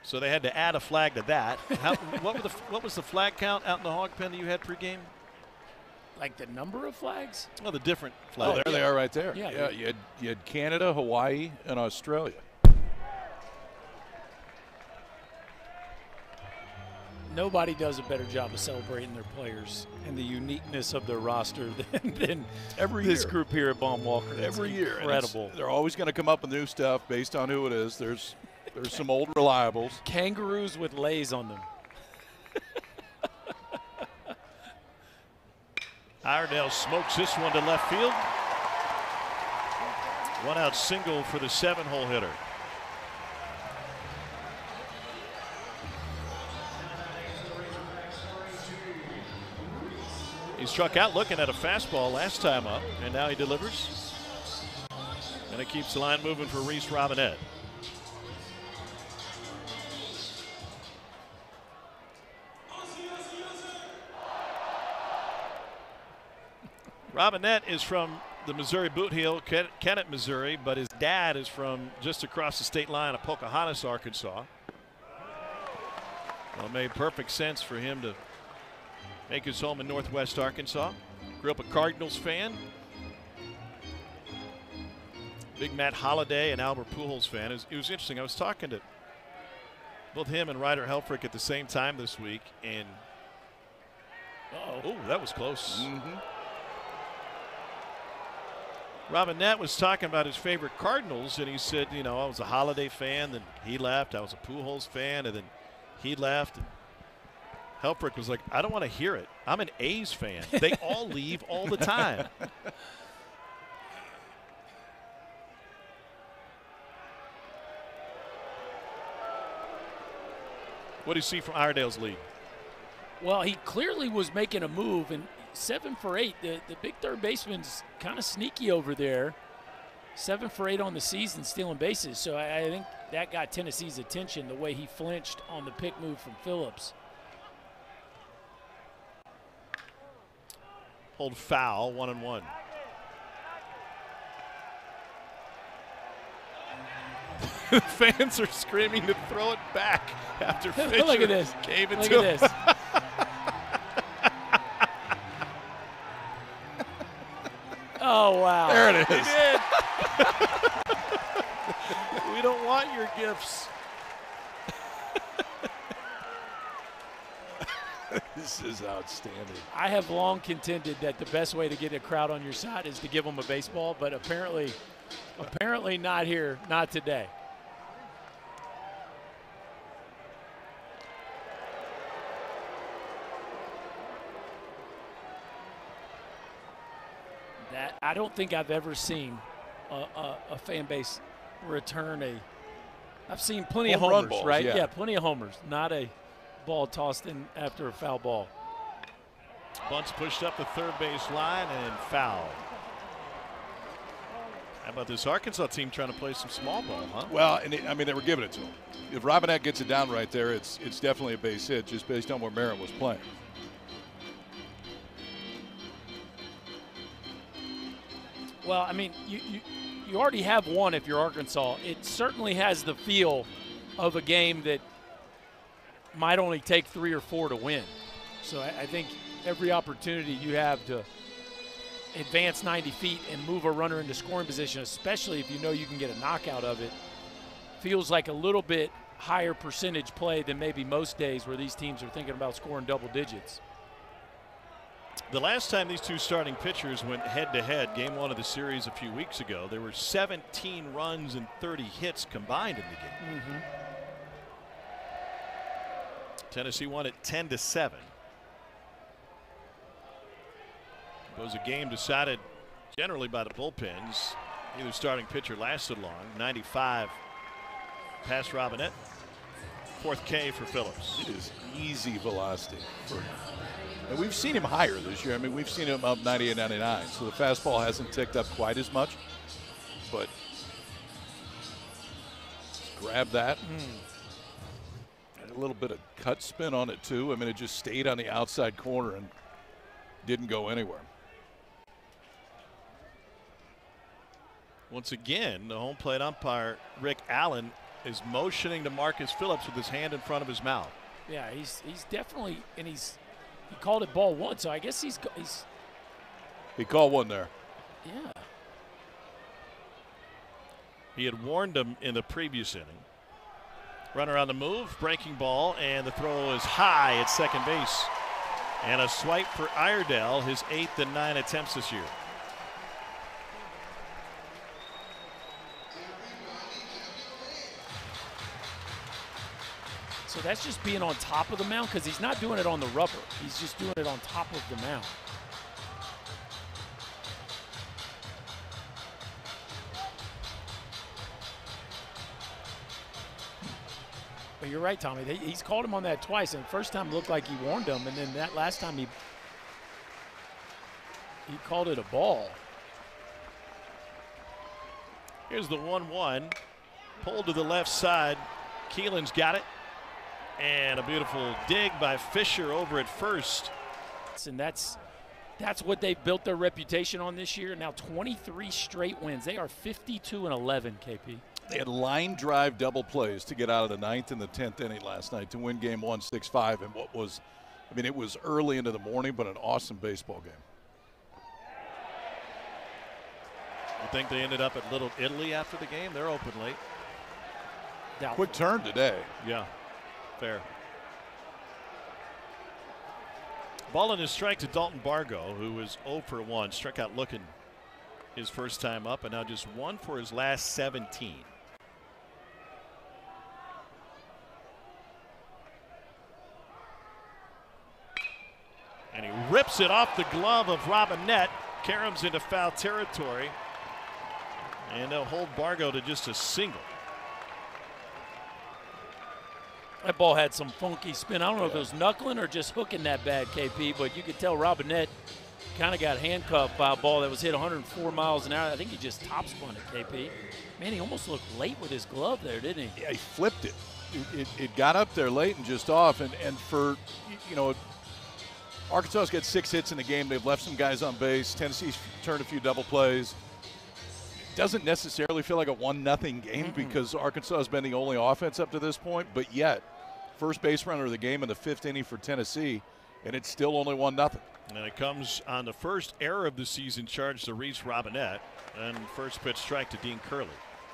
So they had to add a flag to that. What was the flag count out in the hog pen that you had pregame? Like the number of flags? Oh, the different flags. Oh, there they are right there. Yeah. You had Canada, Hawaii, and Australia. Nobody does a better job of celebrating their players and the uniqueness of their roster than this group here at Baum Walker. Every year. Incredible. They're always going to come up with new stuff based on who it is. There's some old reliables. Kangaroos with lays on them. Iredale smokes this one to left field. One out single for the 7-hole hitter. He struck out looking at a fastball last time up, and now he delivers. And it keeps the line moving for Reese Robinette. Robinette is from the Missouri Boot Heel, Kennett, Missouri, but his dad is from just across the state line of Pocahontas, Arkansas. Well, it made perfect sense for him to make his home in Northwest Arkansas. Grew up a Cardinals fan. Big Matt Holliday and Albert Pujols fan. It was interesting. I was talking to both him and Ryder Helfrich at the same time this week, and oh, that was close. Robinette was talking about his favorite Cardinals, and he said, you know, I was a Holliday fan, then he left. I was a Pujols fan, and then he left. And Helfrich was like, I don't want to hear it. I'm an A's fan. They all leave all the time. What do you see from Iredale's lead? Well, he clearly was making a move, and 7 for 8. The big third baseman's kind of sneaky over there. 7 for 8 on the season, stealing bases. So I think that got Tennessee's attention, the way he flinched on the pick move from Phillips. Hold foul, 1-1. Fans are screaming to throw it back after Fisher Look at this. gave it Look to at him. this. Oh, wow. There it He is. did. We don't want your gifts. This is outstanding. I have long contended that the best way to get a crowd on your side is to give them a baseball, but apparently not here, not today. That I don't think I've ever seen a fan base return a. I've seen plenty of Home run homers, balls, right? yeah. Plenty of homers, not a ball tossed in after a foul ball. Bunts pushed up the third base line and foul. How about this Arkansas team trying to play some small ball, huh? Well, and I mean, they were giving it to him. If Robinette gets it down right there, it's definitely a base hit just based on where Marin was playing. Well, I mean, you already have one if you're Arkansas. It certainly has the feel of a game that might only take 3 or 4 to win. So I think every opportunity you have to advance 90 feet and move a runner into scoring position, especially if you know you can get a knockout of it, feels like a little bit higher percentage play than maybe most days where these teams are thinking about scoring double digits. The last time these two starting pitchers went head-to-head, game 1 of the series a few weeks ago, there were 17 runs and 30 hits combined in the game. Mm-hmm. Tennessee won it 10-7. It was a game decided generally by the bullpens. Neither starting pitcher lasted long. 95 past Robinette. 4th K for Phillips. It is easy velocity for him. And we've seen him higher this year. I mean, we've seen him up 98, 99. So the fastball hasn't ticked up quite as much. But just grab that. And a little bit of cut spin on it, too. I mean, it just stayed on the outside corner and didn't go anywhere. Once again, the home plate umpire, Rick Allen, is motioning to Marcus Phillips with his hand in front of his mouth. Yeah, he's definitely, and he called it ball 1, so I guess he's He called one there. yeah. He had warned him in the previous inning. Runner on the move, breaking ball, and the throw is high at second base. And a swipe for Iredell, his 8th and 9 attempts this year. So that's just being on top of the mound, because he's not doing it on the rubber. He's just doing it on top of the mound. But you're right, Tommy. He's called him on that twice, and the first time looked like he warned him, and then that last time he called it a ball. Here's the 1-1. Pulled to the left side. Keelan's got it. And a beautiful dig by Fisher over at first. And that's what they've built their reputation on this year. Now 23 straight wins. They are 52-11, KP. They had line drive double plays to get out of the 9th and the 10th inning last night to win game 1 6-5 in what was, I mean, it was early into the morning, but an awesome baseball game. I think they ended up at Little Italy after the game. They're open late. Quick turn today. Yeah, fair. Ball in his strike to Dalton Bargo, who was 0 for 1. Struck out looking his first time up, and now just 1 for his last 17. And he rips it off the glove of Robinette. Karams into foul territory. And they'll hold Bargo to just a single. That ball had some funky spin. I don't know if it was knuckling or just hooking that bad, KP, but you could tell Robinette kind of got handcuffed by a ball that was hit 104 miles an hour. I think he just top spun it, KP. Man, he almost looked late with his glove there, didn't he? Yeah, he flipped it. It got up there late and just off. And for, Arkansas's got 6 hits in the game. They've left some guys on base. Tennessee's turned a few double plays. Doesn't necessarily feel like a 1-0 game because Arkansas has been the only offense up to this point, but yet first base runner of the game in the 5th inning for Tennessee, and it's still only 1-0. And it comes on the first error of the season charge to Reese Robinette, and first pitch strike to Dean Curley.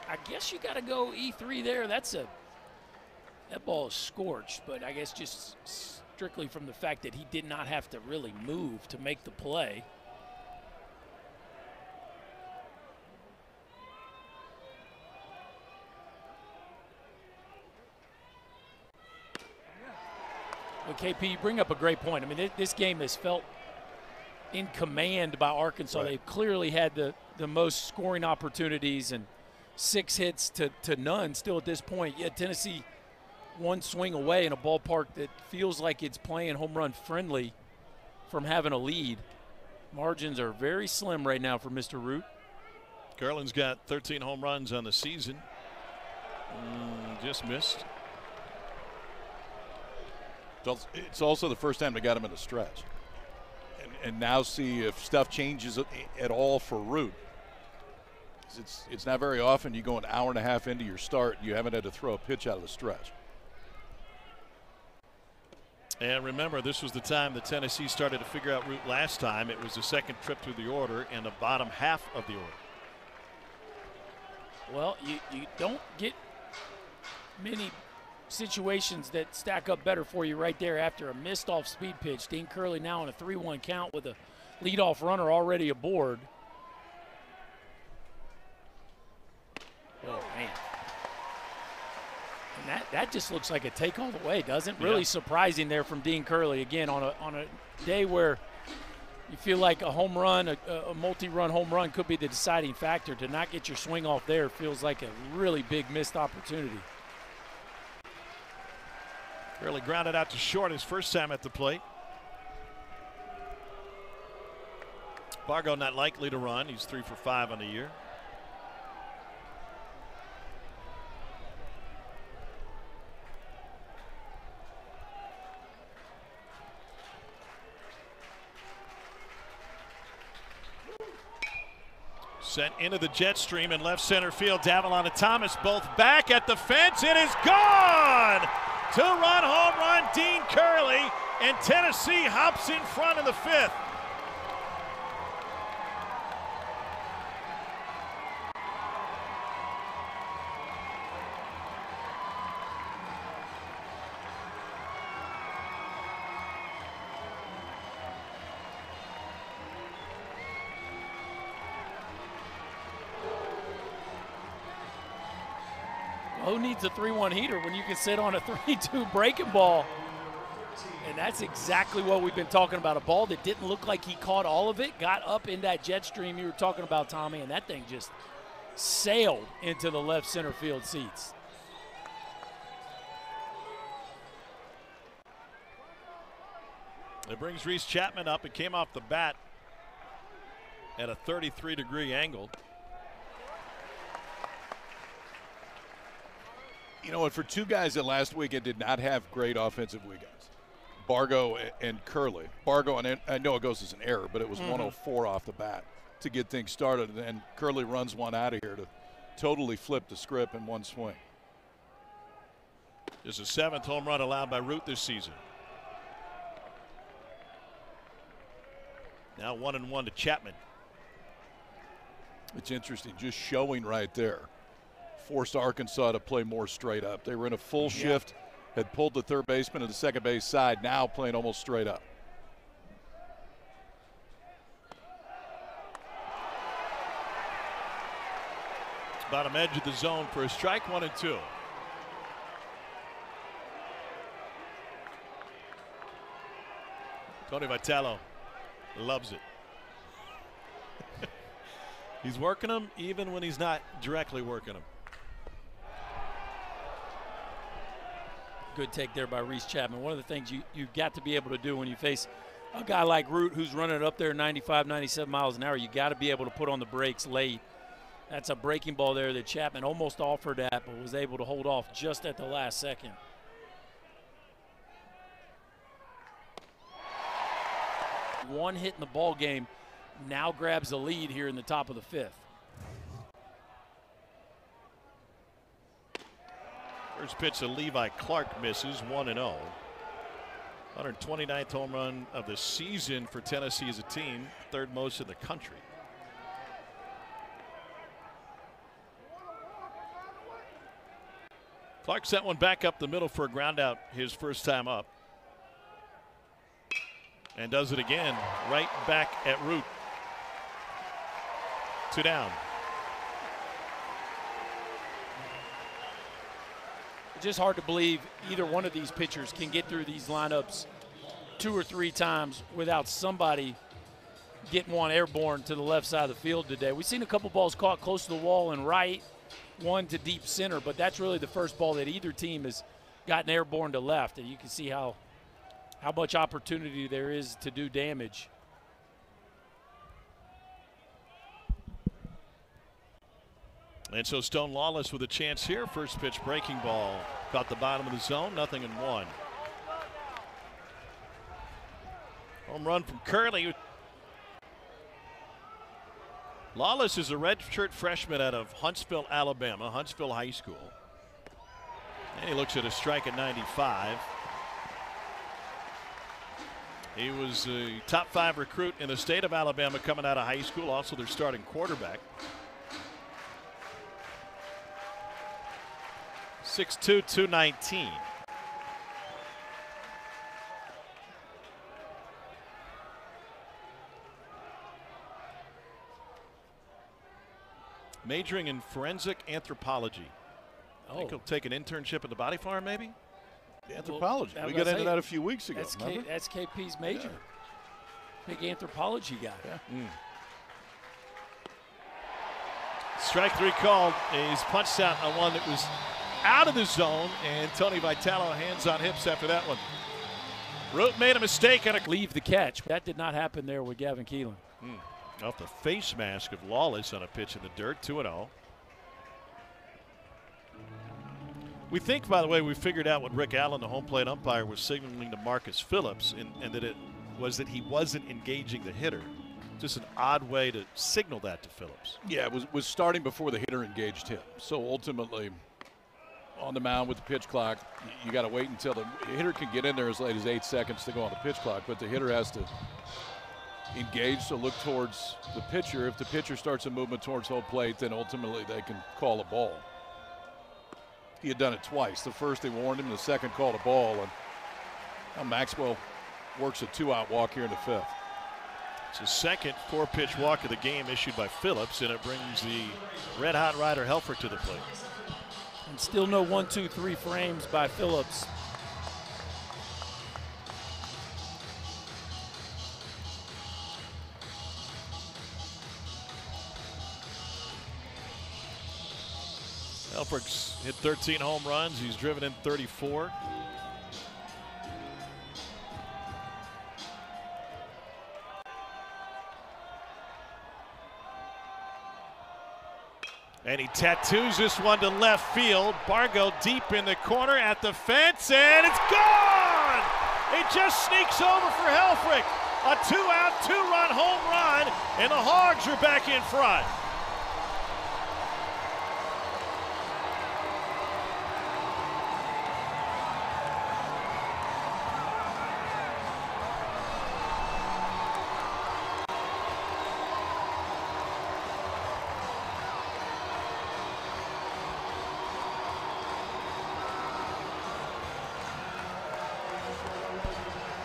I guess you got to go E3 there. That ball is scorched, but I guess just strictly from the fact that he did not have to really move to make the play. Well, KP, you bring up a great point. I mean, this game has felt in command by Arkansas. Right. They've clearly had the most scoring opportunities and 6 hits to none still at this point. Yet Tennessee one swing away in a ballpark that feels like it's playing home run friendly from having a lead. Margins are very slim right now for Mr. Root. Garland's got 13 home runs on the season. Just missed. It's also the first time they got him in a stretch. And now see if stuff changes at all for Root. It's not very often you go an hour and a half into your start and you haven't had to throw a pitch out of the stretch. And remember, this was the time that Tennessee started to figure out Root last time. It was the second trip through the order and the bottom half of the order. Well, you don't get many situations that stack up better for you right there after a missed off speed pitch. Dean Curley now on a 3-1 count with a leadoff runner already aboard. Oh, man. And that just looks like a take all the way, doesn't it? Really surprising there from Dean Curley. Again, on a day where you feel like a home run, a multi-run home run could be the deciding factor. To not get your swing off there feels like a really big missed opportunity. Curley grounded out to short his first time at the plate. Bargo not likely to run. He's 3 for 5 on the year. Sent into the jet stream in left center field. Davalon and Thomas both back at the fence. It is gone! 2-run home run, Dean Curley, and Tennessee hops in front in the 5th. Who needs a 3-1 heater when you can sit on a 3-2 breaking ball? And that's exactly what we've been talking about. A ball that didn't look like he caught all of it, got up in that jet stream you were talking about, Tommy, and that thing just sailed into the left center field seats. It brings Reese Chapman up. It came off the bat at a 33-degree angle. You know, and for two guys that last weekend did not have great offensive weekends, Bargo and Curley. Bargo, and I know it goes as an error, but it was 104 off the bat to get things started, and then Curley runs one out of here to totally flip the script in one swing. This is the 7th home run allowed by Root this season. Now 1-1 to Chapman. It's interesting, just showing right there. Forced Arkansas to play more straight up. They were in a full shift, had pulled the third baseman to the second base side, now playing almost straight up. Bottom edge of the zone for a strike, 1-2. Tony Vitello loves it. He's working them even when he's not directly working them. Good take there by Reese Chapman. One of the things you've got to be able to do when you face a guy like Root who's running it up there 95, 97 miles an hour, you got to be able to put on the brakes late. That's a breaking ball there that Chapman almost offered at, but was able to hold off just at the last second. One hit in the ball game now grabs the lead here in the top of the fifth. First pitch to Levi Clark misses, 1-0. 129th home run of the season for Tennessee as a team, third most in the country. Clark sent one back up the middle for a ground out his first time up. And does it again, right back at Root. 2 down. Just hard to believe either one of these pitchers can get through these lineups 2 or 3 times without somebody getting one airborne to the left side of the field today. We've seen a couple balls caught close to the wall and right, one to deep center, but that's really the first ball that either team has gotten airborne to left, and you can see how much opportunity there is to do damage. And so Stone Lawless with a chance here. First pitch breaking ball. Caught the bottom of the zone, 0-1. Home run from Curley. Lawless is a redshirt freshman out of Huntsville, Alabama, Huntsville High School. And he looks at a strike at 95. He was a top 5 recruit in the state of Alabama coming out of high school, also their starting quarterback. 6'2", 219. Majoring in forensic anthropology. I think he'll take an internship at the Body Farm, maybe? Anthropology. We got into that a few weeks ago. That's KP's major. Yeah. Big anthropology guy. Yeah. Strike 3 called. He's punched out on one that was out of the zone, and Tony Vitalo hands on hips after that one. Root made a mistake on a leave the catch. That did not happen there with Gavin Keelan. Off the face mask of Lawless on a pitch in the dirt, 2-0. We think, by the way, we figured out what Rick Allen, the home plate umpire, was signaling to Marcus Phillips, and that it was that he wasn't engaging the hitter. Just an odd way to signal that to Phillips. Yeah, it was starting before the hitter engaged him. So ultimately, on the mound with the pitch clock, you got to wait until the hitter can get in there as late as 8 seconds to go on the pitch clock, but the hitter has to engage, so look towards the pitcher. If the pitcher starts a movement towards home plate, then ultimately they can call a ball. He had done it twice. The first they warned him, the second called a ball, and now Maxwell works a 2-out walk here in the 5th. It's the second 4-pitch walk of the game issued by Phillips, and it brings the red-hot Ryder Helfrich to the plate. And still no 1-2-3 frames by Phillips. Helfrich's hit 13 home runs. He's driven in 34. And he tattoos this one to left field. Bargo deep in the corner at the fence, and it's gone! It just sneaks over for Helfrich. A 2-out, 2-run home run, and the Hogs are back in front.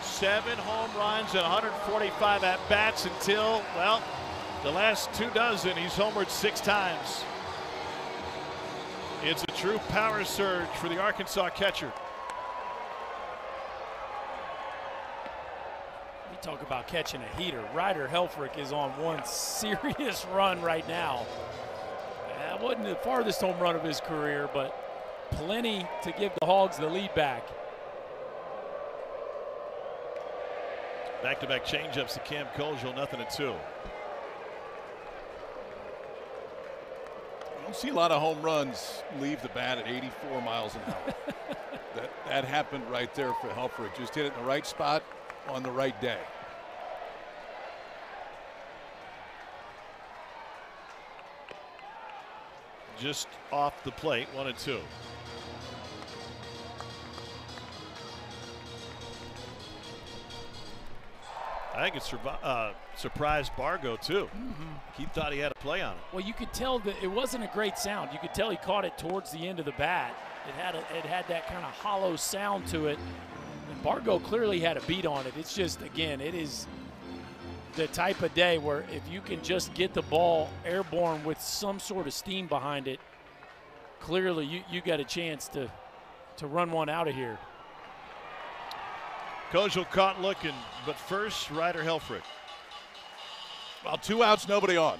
Seven home runs and 145 at-bats until, well, the last 2 dozen. He's homered 6 times. It's a true power surge for the Arkansas catcher. You talk about catching a heater. Ryder Helfrich is on one serious run right now. That wasn't the farthest home run of his career, but plenty to give the Hogs the lead back. Back-to-back changeups to Cam Kojal, 0-2. You don't see a lot of home runs leave the bat at 84 miles an hour. that happened right there for Helfrich. Just hit it in the right spot on the right day. Just off the plate, 1-2. I think it surprised Bargo too. He thought he had a play on it. Well, you could tell that it wasn't a great sound. You could tell he caught it towards the end of the bat. It had that kind of hollow sound to it. And Bargo clearly had a beat on it. It's just, again, it is the type of day where if you can just get the ball airborne with some sort of steam behind it, clearly you got a chance to run one out of here. Kojal caught looking, but first, Ryder Helfrich. Well, 2 outs, nobody on.